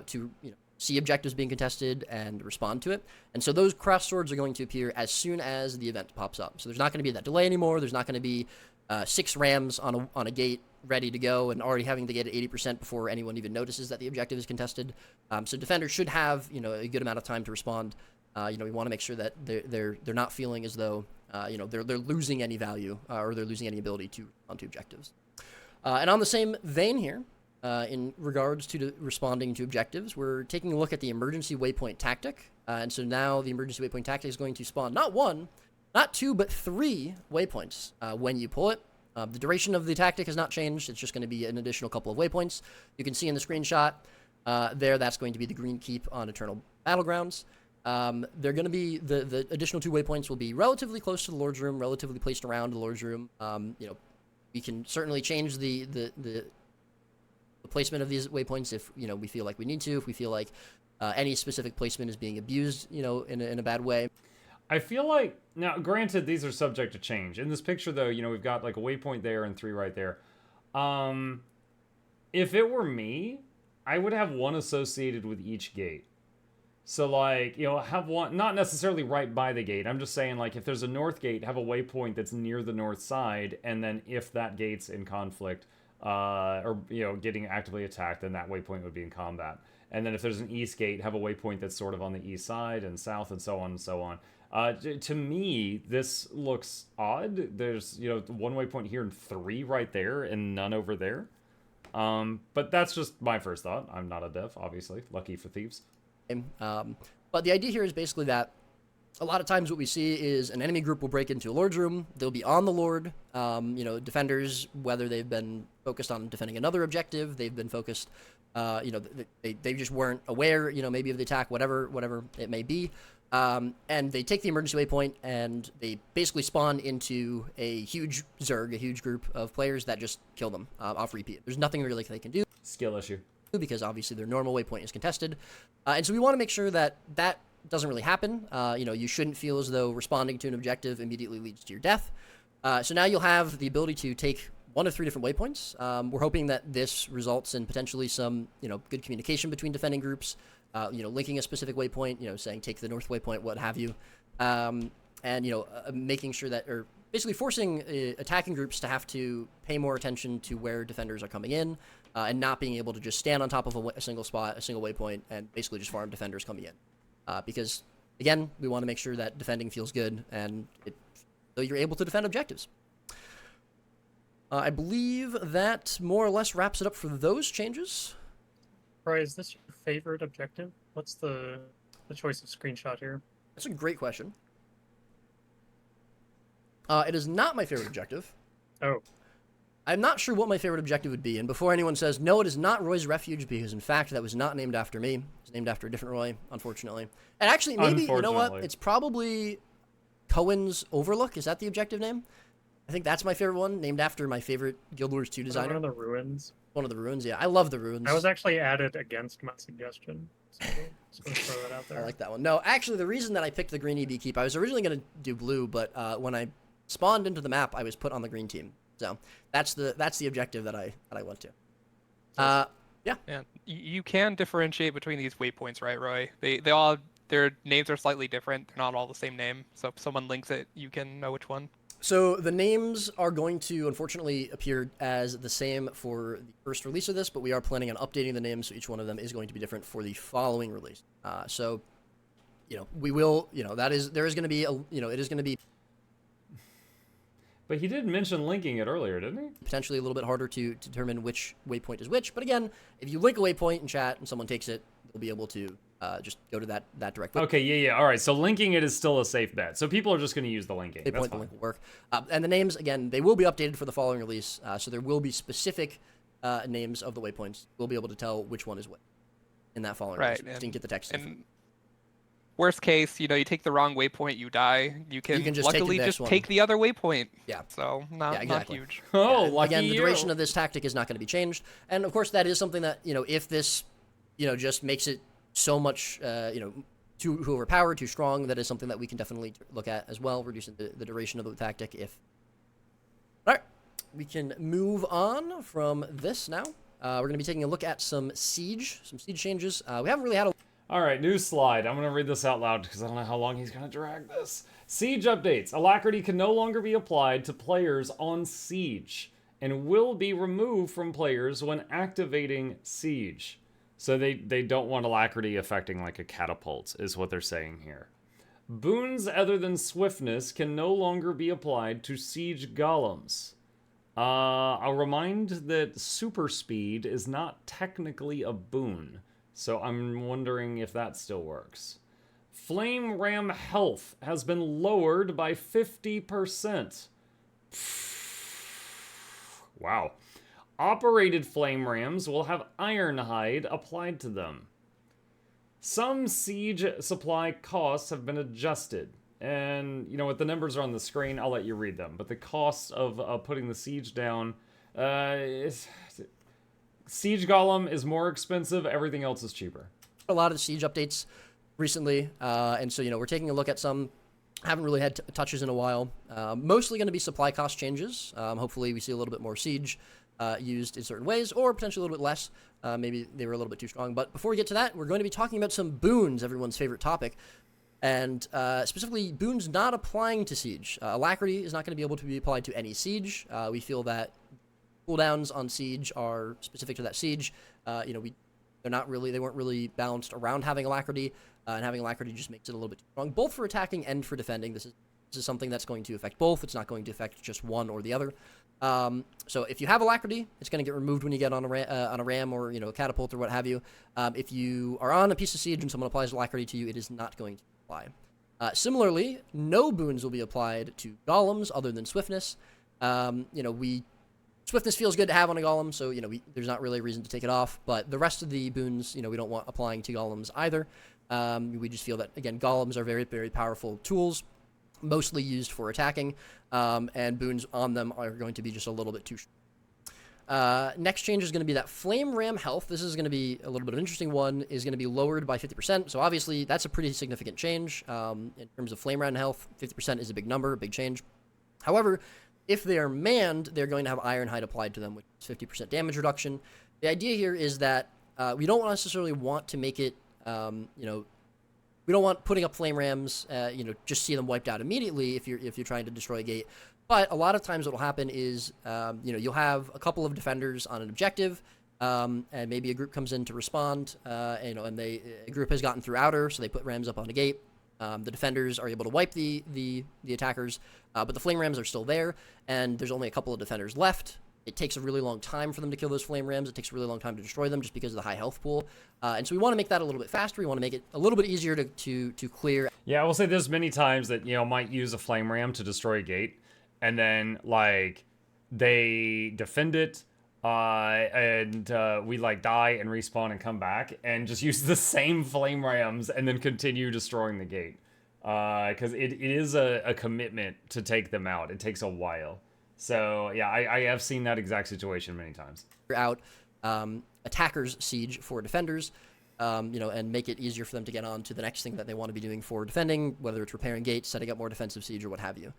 to, see objectives being contested and respond to it. And so those cross swords are going to appear as soon as the event pops up. So there's not going to be that delay anymore. There's not going to be 6 rams on a gate ready to go and already having the gate at 80% before anyone even notices that the objective is contested. So defenders should have, a good amount of time to respond. We want to make sure that they're not feeling as though, they're losing any value or they're losing any ability to respond to objectives. And on the same vein here, in regards to responding to objectives, we're taking a look at the emergency waypoint tactic. And so now the emergency waypoint tactic is going to spawn not 1, not 2, but 3 waypoints when you pull it. The duration of the tactic has not changed. It's just going to be an additional couple of waypoints. You can see in the screenshot there, that's going to be the green keep on Eternal Battlegrounds. They're going to be, the additional 2 waypoints will be relatively close to the Lord's Room, relatively placed around the Lord's Room. We can certainly change the placement of these waypoints if we feel like we need to, if we feel like any specific placement is being abused in a bad way. I feel like, now granted these are subject to change. In this picture though, we've got like a waypoint there and 3 right there. If it were me, I would have 1 associated with each gate. So like, have 1, not necessarily right by the gate. I'm just saying like if there's a north gate, have a waypoint that's near the north side, and then if that gate's in conflict, or getting actively attacked, then that waypoint would be in combat. And then if there's an east gate, have a waypoint that's sort of on the east side and south and so on and so on. To me, this looks odd. There's 1 waypoint here and 3 right there and none over there. But that's just my first thought. I'm not a dev, obviously. Lucky for thieves. But the idea here is basically that a lot of times what we see is an enemy group will break into a lord's room. They'll be on the lord. Defenders, whether they've been focused on defending another objective, they've been focused, they just weren't aware, maybe of the attack, whatever it may be. And they take the emergency waypoint and they basically spawn into a huge Zerg, a huge group of players that just kill them off repeat. There's nothing really they can do. Skill issue. Because obviously their normal waypoint is contested. And so we want to make sure that doesn't really happen. You shouldn't feel as though responding to an objective immediately leads to your death. So now you'll have the ability to take one of 3 different waypoints. We're hoping that this results in potentially some, good communication between defending groups, linking a specific waypoint, saying take the north waypoint, what have you. Making sure that, or basically forcing attacking groups to have to pay more attention to where defenders are coming in, and not being able to just stand on top of a single spot, a single waypoint, and basically just farm defenders coming in. Because, again, we want to make sure that defending feels good and so you're able to defend objectives. I believe that more or less wraps it up for those changes. Roy, is this your favorite objective? What's the choice of screenshot here? That's a great question. It is not my favorite objective. Oh. I'm not sure what my favorite objective would be, and before anyone says, no, it is not Roy's Refuge, because in fact, that was not named after me. It was named after a different Roy, unfortunately. And actually, maybe, you know what? It's probably Cohen's Overlook. Is that the objective name? I think that's my favorite one, named after my favorite Guild Wars 2 designer. One of the ruins. One of the ruins, yeah. I love the ruins. I was actually added against my suggestion. So just going to throw that out there. I like that one. No, actually, the reason that I picked the green EB keep, I was originally going to do blue, but when I spawned into the map, I was put on the green team. So that's the objective that I went to. Yeah. You can differentiate between these waypoints, right, Roy? They all, their names are slightly different. They're not all the same name. So if someone links it, you can know which one. So the names are going to unfortunately appear as the same for the first release of this, but we are planning on updating the names, so each one of them is going to be different for the following release. We will, there is going to be it is going to be. But he did mention linking it earlier, didn't he? Potentially a little bit harder to determine which waypoint is which. But again, if you link a waypoint in chat and someone takes it, they'll be able to just go to that direct waypoint. Okay, yeah. All right, so linking it is still a safe bet. So people are just going to use the linking. The link will work. And the names, again, they will be updated for the following release. So there will be specific names of the waypoints. We'll be able to tell which one is what in that following release. Just didn't get the text. And worst case, you take the wrong waypoint, you die. You can just luckily take the other waypoint. Yeah. So not huge. Oh, lucky again, the you. duration of this tactic is not going to be changed. And of course, that is something that, if this, just makes it so much, too overpowered, too strong, that is something that we can definitely look at as well, reducing the duration of the tactic if. All right. We can move on from this now. We're going to be taking a look at some siege changes. We haven't really had a. All right, new slide. I'm going to read this out loud because I don't know how long he's going to drag this. Siege updates. Alacrity can no longer be applied to players on Siege and will be removed from players when activating Siege. So they don't want Alacrity affecting like a catapult is what they're saying here. Boons other than Swiftness can no longer be applied to Siege Golems. I'll remind that Super Speed is not technically a boon. So I'm wondering if that still works. Flame Ram health has been lowered by 50%. Wow. Operated Flame Rams will have Ironhide applied to them. Some siege supply costs have been adjusted. And, what the numbers are on the screen, I'll let you read them. But the cost of putting the siege down Siege Golem is more expensive. Everything else is cheaper. A lot of the siege updates recently, and so we're taking a look at some. Haven't really had touches in a while. Mostly going to be supply cost changes. Hopefully, we see a little bit more siege used in certain ways, or potentially a little bit less. Maybe they were a little bit too strong. But before we get to that, we're going to be talking about some boons, everyone's favorite topic, and specifically boons not applying to siege. Alacrity is not going to be able to be applied to any siege. We feel that cooldowns on siege are specific to that siege. They weren't really balanced around having alacrity, and having alacrity just makes it a little bit too strong, both for attacking and for defending. This is something that's going to affect both. It's not going to affect just one or the other. So if you have alacrity, it's going to get removed when you get on a ram or a catapult or what have you. If you are on a piece of siege and someone applies alacrity to you, it is not going to apply. Similarly, no boons will be applied to golems other than swiftness. Swiftness feels good to have on a golem, so there's not really a reason to take it off. But the rest of the boons, we don't want applying to golems either. We just feel that, again, golems are very, very powerful tools, mostly used for attacking, and boons on them are going to be just a little bit too short. Next change is going to be that flame ram health. This is going to be a little bit of an interesting one, is going to be lowered by 50%. So obviously that's a pretty significant change. In terms of flame ram health, 50% is a big number, a big change. However, if they are manned, they're going to have Ironhide applied to them, which is 50% damage reduction. The idea here is that we don't necessarily want to make it, we don't want putting up flame rams, just see them wiped out immediately if you're trying to destroy a gate. But a lot of times what will happen is, you'll have a couple of defenders on an objective, and maybe a group comes in to respond, and a group has gotten through outer, so they put rams up on a gate. The defenders are able to wipe the attackers, but the flame rams are still there, and there's only a couple of defenders left. It takes a really long time for them to kill those flame rams. It takes a really long time to destroy them just because of the high health pool. And so we want to make that a little bit faster. We want to make it a little bit easier to clear. Yeah, I will say there's many times that, might use a flame ram to destroy a gate, and then, they defend it, and we, die and respawn and come back, and just use the same flame rams, and then continue destroying the gate. Because it is a commitment to take them out. It takes a while. So, yeah, I have seen that exact situation many times. Out attackers' siege for defenders, and make it easier for them to get on to the next thing that they want to be doing for defending, whether it's repairing gates, setting up more defensive siege, or what have you.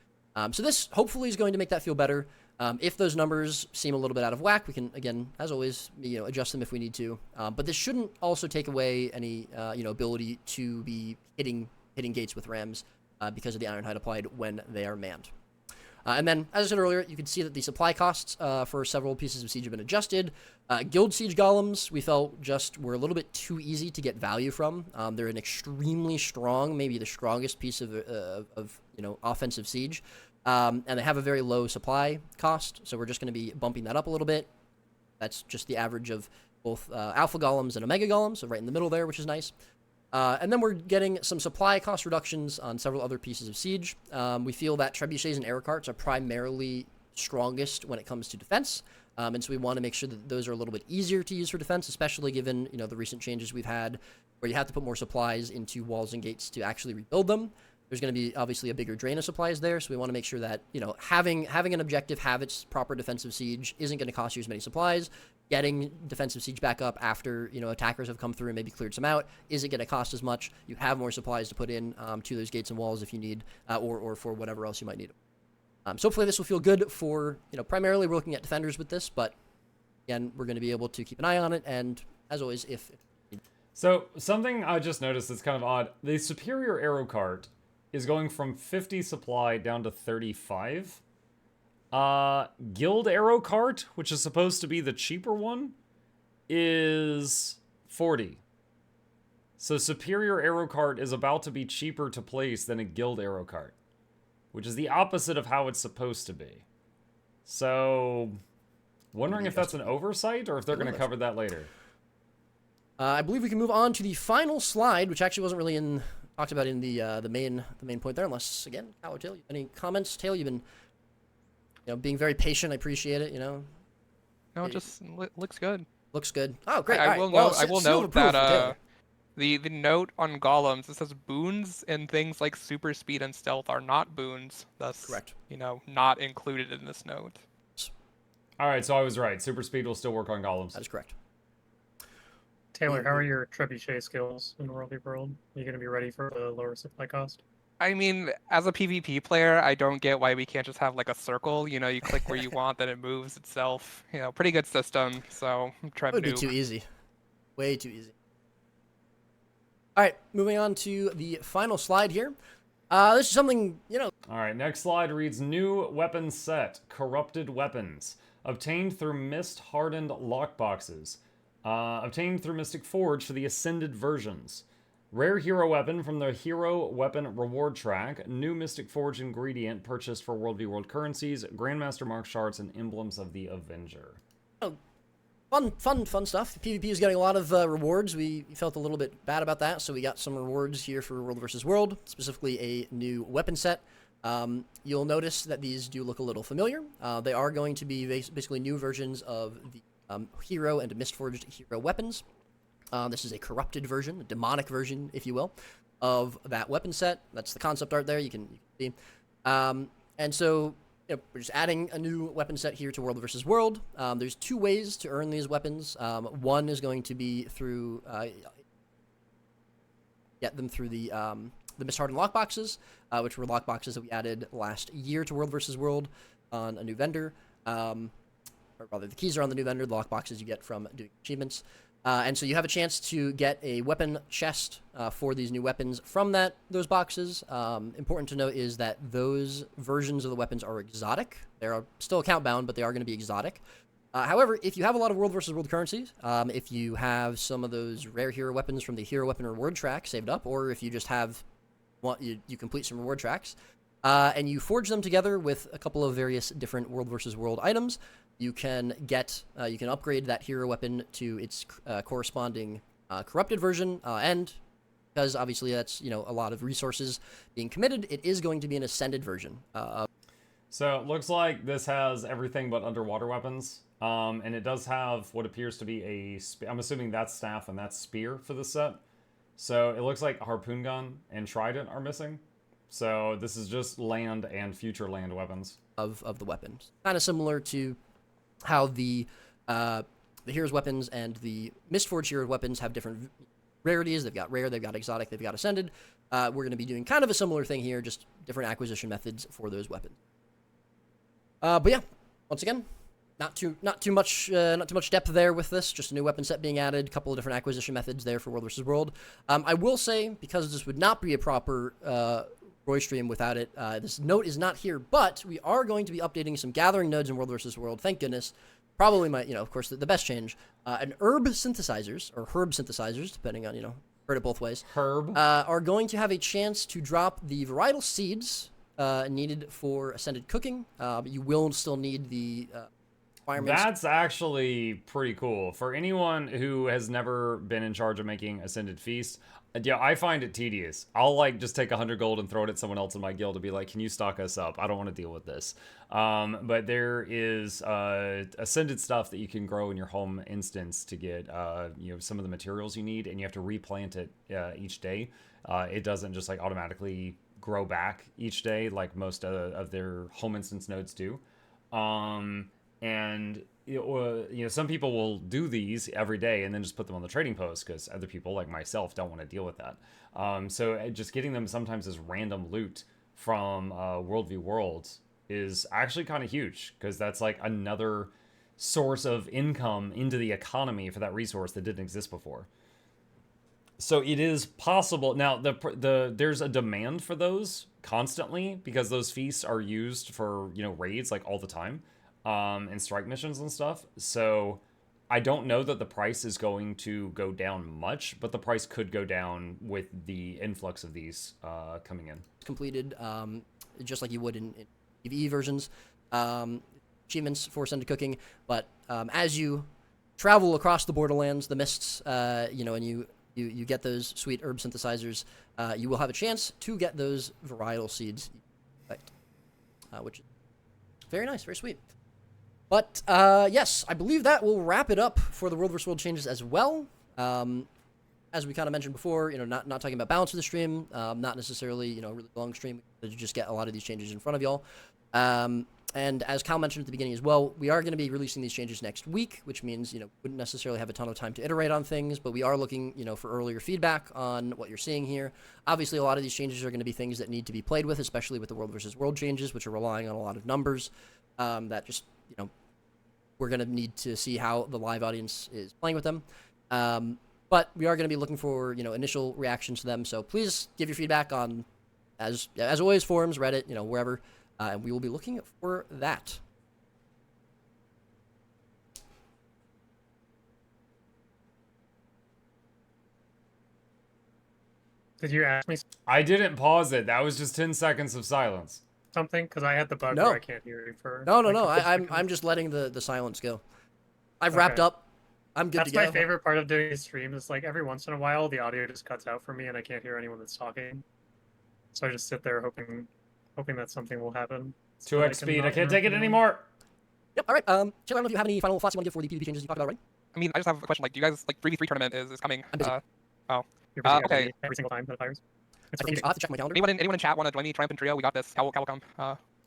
So this hopefully is going to make that feel better. If those numbers seem a little bit out of whack, we can, again, as always, adjust them if we need to. But this shouldn't also take away any, ability to be hitting gates with rams because of the Ironhide applied when they are manned. And then, as I said earlier, you can see that the supply costs for several pieces of siege have been adjusted. Guild siege golems, we felt just were a little bit too easy to get value from. They're an extremely strong, maybe the strongest piece of offensive siege. And they have a very low supply cost, so we're just going to be bumping that up a little bit. That's just the average of both alpha golems and omega golems, so right in the middle there, which is nice. And then we're getting some supply cost reductions on several other pieces of siege. We feel that trebuchets and arrow carts are primarily strongest when it comes to defense, and so we want to make sure that those are a little bit easier to use for defense, especially given the recent changes we've had, where you have to put more supplies into walls and gates to actually rebuild them. There's going to be obviously a bigger drain of supplies there, so we want to make sure that having an objective have its proper defensive siege isn't going to cost you as many supplies. Getting defensive siege back up after attackers have come through and maybe cleared some out isn't going to cost as much. You have more supplies to put in to those gates and walls if you need, or for whatever else you might need. So hopefully this will feel good for primarily we're looking at defenders with this, but again we're going to be able to keep an eye on it, and as always So something I just noticed that's kind of odd: the superior arrow cart is going from 50 supply down to 35. Guild arrow cart, which is supposed to be the cheaper one, is 40. So superior arrow cart is about to be cheaper to place than a guild arrow cart, which is the opposite of how it's supposed to be. So, wondering if that's an oversight or if they're going to cover that later. I believe we can move on to the final slide, which actually wasn't really talked about in the main point there, unless, again, Kyle or Tail, any comments? Tail, you've been being very patient. I appreciate it. No, it just looks good. Looks good. Oh, great. I will note that the note on golems, it says boons and things like super speed and stealth are not boons. Thus, correct. Not included in this note. All right, so I was right. Super speed will still work on golems. That is correct. Taylor, how are your trebuchet skills in Worldy World? Are you going to be ready for the lower supply cost? I mean, as a PvP player, I don't get why we can't just have like a circle. You click where you want, then it moves itself. Pretty good system. So I'm trying to. It would be too easy. Way too easy. All right, moving on to the final slide here. This is something, All right, next slide reads new weapon set, corrupted weapons, obtained through mist-hardened lockboxes. Obtained through Mystic Forge for the Ascended versions. Rare hero weapon from the Hero Weapon Reward track. New Mystic Forge ingredient purchased for World v World currencies. Grandmaster Mark shards and emblems of the Avenger. Fun stuff. PvP is getting a lot of rewards. We felt a little bit bad about that, so we got some rewards here for World versus World, specifically a new weapon set. You'll notice that these do look a little familiar. They are going to be basically new versions of the hero and Mistforged hero weapons. This is a corrupted version, a demonic version, if you will, of that weapon set. That's the concept art there. You can see. And so we're just adding a new weapon set here to World versus World. There's 2 ways to earn these weapons. One is going to be through get them through the Mist-Hardened lockboxes, which were lockboxes that we added last year to World versus World on a new vendor. Or rather, the keys are on the new vendor. The lockboxes you get from doing achievements. And so you have a chance to get a weapon chest for these new weapons from those boxes. Important to note is that those versions of the weapons are exotic. They're still account bound, but they are going to be exotic. However, if you have a lot of World versus World currencies, if you have some of those rare hero weapons from the hero weapon reward track saved up, or if you just have you complete some reward tracks, and you forge them together with a couple of various different World versus World items, you can upgrade that hero weapon to its corresponding corrupted version, and because obviously that's a lot of resources being committed, it is going to be an ascended version. So it looks like this has everything but underwater weapons, and it does have what appears to be I'm assuming that's staff and that's spear for this set. So it looks like harpoon gun and trident are missing. So this is just land and future land weapons of the weapons, kind of similar to how the hero's weapons and the Mistforged hero weapons have different rarities. They've got rare, they've got exotic, they've got ascended. We're going to be doing kind of a similar thing here, just different acquisition methods for those weapons. But yeah, once again, not too much depth there with this. Just a new weapon set being added, a couple of different acquisition methods there for World versus World. I will say, because this would not be a proper Roy stream without it, this note is not here, but we are going to be updating some gathering nodes in World versus World. Thank goodness. Probably of course, the best change. And herb synthesizers, depending on, heard it both ways. Are going to have a chance to drop the varietal seeds needed for ascended cooking. But you will still need the requirements. That's actually pretty cool. For anyone who has never been in charge of making ascended feast, yeah, I find it tedious. I'll just take 100 gold and throw it at someone else in my guild to be like, can you stock us up? I don't want to deal with this. But there is ascended stuff that you can grow in your home instance to get some of the materials you need, and you have to replant it each day. It doesn't just automatically grow back each day like most of their home instance nodes do. And some people will do these every day and then just put them on the trading post because other people like myself don't want to deal with that. So just getting them sometimes as random loot from World v Worlds is actually kind of huge, because that's another source of income into the economy for that resource that didn't exist before. So it is possible. Now, there's a demand for those constantly, because those feasts are used for, raids all the time. And strike missions and stuff. So I don't know that the price is going to go down much, but the price could go down with the influx of these coming in. Completed, just like you would in PvE versions, achievements for ascended cooking. But as you travel across the borderlands, the mists, and you get those sweet herb synthesizers, you will have a chance to get those varietal seeds, which is very nice, very sweet. But, yes, I believe that will wrap it up for the World vs. World changes as well. As we kind of mentioned before, not talking about balance of the stream, not necessarily, a really long stream, to just get a lot of these changes in front of y'all. And as Kyle mentioned at the beginning as well, we are going to be releasing these changes next week, which means, wouldn't necessarily have a ton of time to iterate on things, but we are looking, for earlier feedback on what you're seeing here. Obviously, a lot of these changes are going to be things that need to be played with, especially with the World vs. World changes, which are relying on a lot of numbers, that just, we're going to need to see how the live audience is playing with them. But we are going to be looking for, initial reactions to them. So please give your feedback on, as always, forums, Reddit, wherever. And we will be looking for that. Did you ask me I didn't pause it. That was just 10 seconds of silence. something? Because I had the bug No. where I can't hear you for... No. a couple I'm seconds. just letting the silence go. I've wrapped up I'm good That's to go. my favorite part of doing these streams. Is like every once in a while the audio just cuts out for me and I can't hear anyone that's talking. So I just sit there hoping that something will happen. So 2x that speed. I not can't take it interrupt anyone. anymore. Yep. All right. Chandler, I don't know if you have any final thoughts you want to give for the PvP changes you talked about already. I mean, I just have a question. Like, do you guys like 3v3 tournament is coming? I'm busy. You're busy Okay. every single time that it fires. It's I think I'll have to check my calendar. Anyone in chat want to join me? Triumphant Trio, we got this. How will come?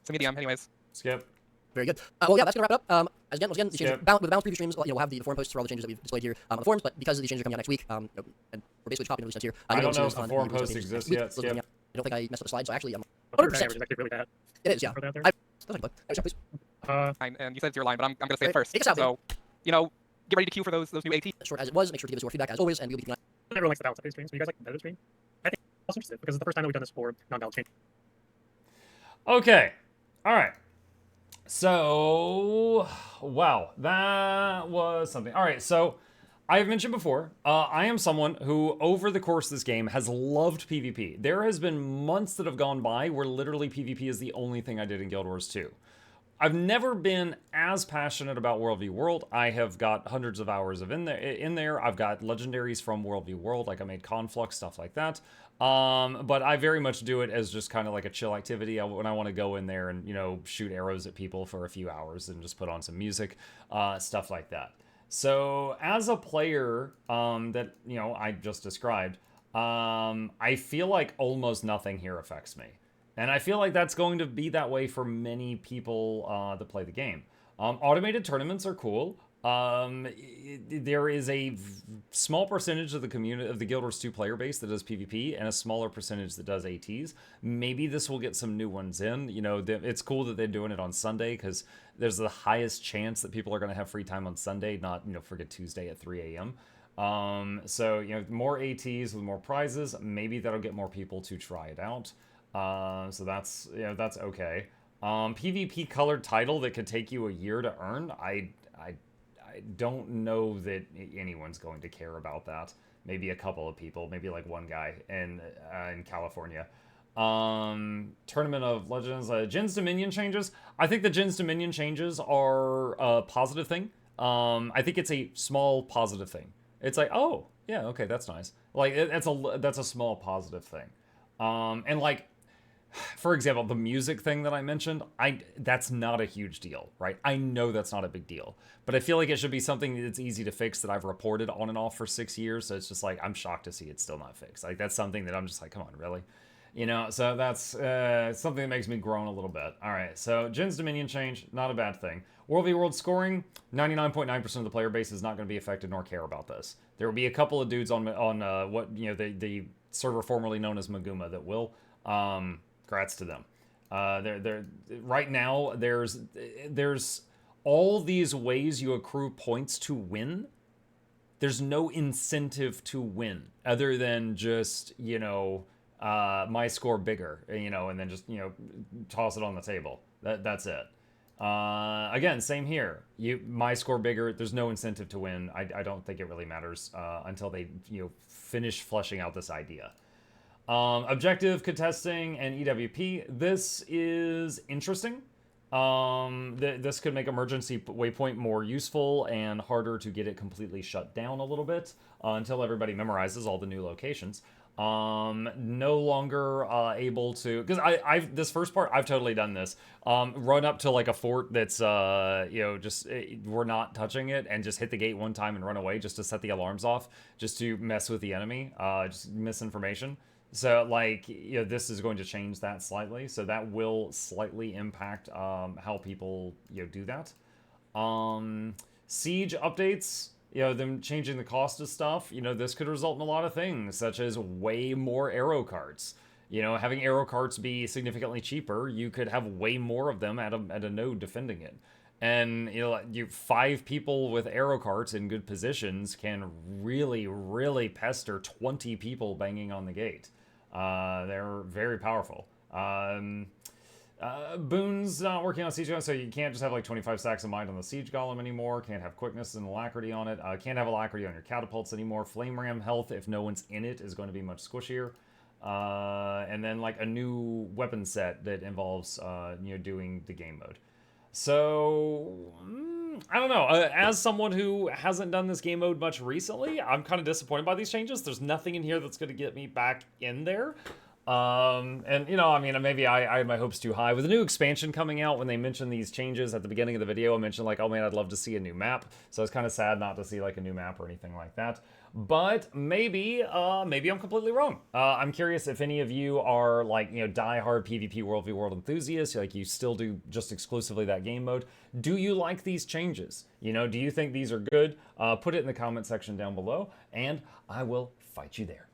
Send me a DM, anyways. Skip. Very good. Well, yeah, that's gonna wrap it up. Once again, the changes, Skip. with the balance preview streams, we'll have the forum posts for all the changes that we've displayed here on the forums. But because these changes are coming out next week, and we're basically just copying the here. I don't know those if the on forum release posts pages exist next week. yet. Those are Skip. coming out. I don't think I messed up the slide, so actually, I'm But 100%. is actually really bad. It is, yeah. Throw that out there. Please. And you said it's your line, but I'm gonna say it Alright, first. take us out, So, you know, get ready to queue for those new AT. As short as it was, make sure to give us your feedback as always, and we'll be keeping an eye. Everyone likes the balance of these streams. So you guys like competitive stream? I think I'm also interested because it's the first time that we've done this for non-balance change. Okay. All right. So, wow, that was something. All right, so I've mentioned before, I am someone who, over the course of this game, has loved PvP. There has been months that have gone by where literally PvP is the only thing I did in Guild Wars 2. I've never been as passionate about World v World. I have got hundreds of hours of in there. I've got legendaries from World v World, like I made Conflux, stuff like that. But I very much do it as just kind of like a chill activity when I want to go in there and, you know, shoot arrows at people for a few hours and just put on some music, stuff like that. So as a player that, you know, I just described, I feel like almost nothing here affects me. And I feel like that's going to be that way for many people that play the game. Automated tournaments are cool. There is a small percentage of the community of the Guild Wars 2 player base that does PvP, and a smaller percentage that does ATs. Maybe this will get some new ones in. You know, it's cool that they're doing it on Sunday because there's the highest chance that people are going to have free time on Sunday, not, you know, forget Tuesday at 3 a.m. So, you know, more ATs with more prizes. Maybe that'll get more people to try it out. So that's, you know, that's okay. PvP colored title that could take you a year to earn. I don't know that anyone's going to care about that. Maybe a couple of people, maybe like one guy in California. Tournament of Legends, Jin's Dominion changes. I think the Jin's Dominion changes are a positive thing. I think it's a small positive thing. It's like, oh yeah, okay, that's nice. Like that's a small positive thing. And like, for example, the music thing that I mentioned, that's not a huge deal, right? I know that's not a big deal, but I feel like it should be something that's easy to fix that I've reported on and off for 6 years. So it's just like, I'm shocked to see it's still not fixed. Like that's something that I'm just like, come on, really? You know, so that's something that makes me groan a little bit. All right, so Jin's Dominion change, not a bad thing. World v World scoring, 99.9% of the player base is not going to be affected nor care about this. There will be a couple of dudes on what, you know, the server formerly known as Maguma that will. Congrats to them. They're right now. There's all these ways you accrue points to win. There's no incentive to win other than just, you know, my score bigger, you know, and then just, you know, toss it on the table. That's it. Again, same here. My score bigger. There's no incentive to win. I don't think it really matters until they, you know, finish fleshing out this idea. Objective contesting and EWP. This is interesting. This could make emergency waypoint more useful and harder to get it completely shut down a little bit until everybody memorizes all the new locations. No longer able to, because I've this first part I've totally done this. Run up to like a fort that's you know, just we're not touching it, and just hit the gate one time and run away just to set the alarms off, just to mess with the enemy, just misinformation. So, like, you know, this is going to change that slightly. So that will slightly impact how people, you know, do that. Siege updates, you know, them changing the cost of stuff. You know, this could result in a lot of things, such as way more arrow carts. You know, having arrow carts be significantly cheaper, you could have way more of them at a node defending it. And, you know, 5 people with arrow carts in good positions can really, really pester 20 people banging on the gate. They're very powerful. Boons not working on Siege Golem, so you can't just have like 25 stacks of mind on the Siege Golem anymore. Can't have quickness and alacrity on it. Can't have alacrity on your catapults anymore. Flame Ram health, if no one's in it, is going to be much squishier. And then like a new weapon set that involves, you know, doing the game mode. So, I don't know. As someone who hasn't done this game mode much recently, I'm kind of disappointed by these changes. There's nothing in here that's going to get me back in there. And you know, I mean, maybe I had my hopes too high. With the new expansion coming out, when they mentioned these changes at the beginning of the video, I mentioned like, oh man, I'd love to see a new map. So it's kind of sad not to see like a new map or anything like that. But maybe I'm completely wrong. I'm curious if any of you are like, you know, diehard PvP World v World enthusiasts, like you still do just exclusively that game mode. Do you like these changes? You know, do you think these are good? Put it in the comment section down below, and I will fight you there.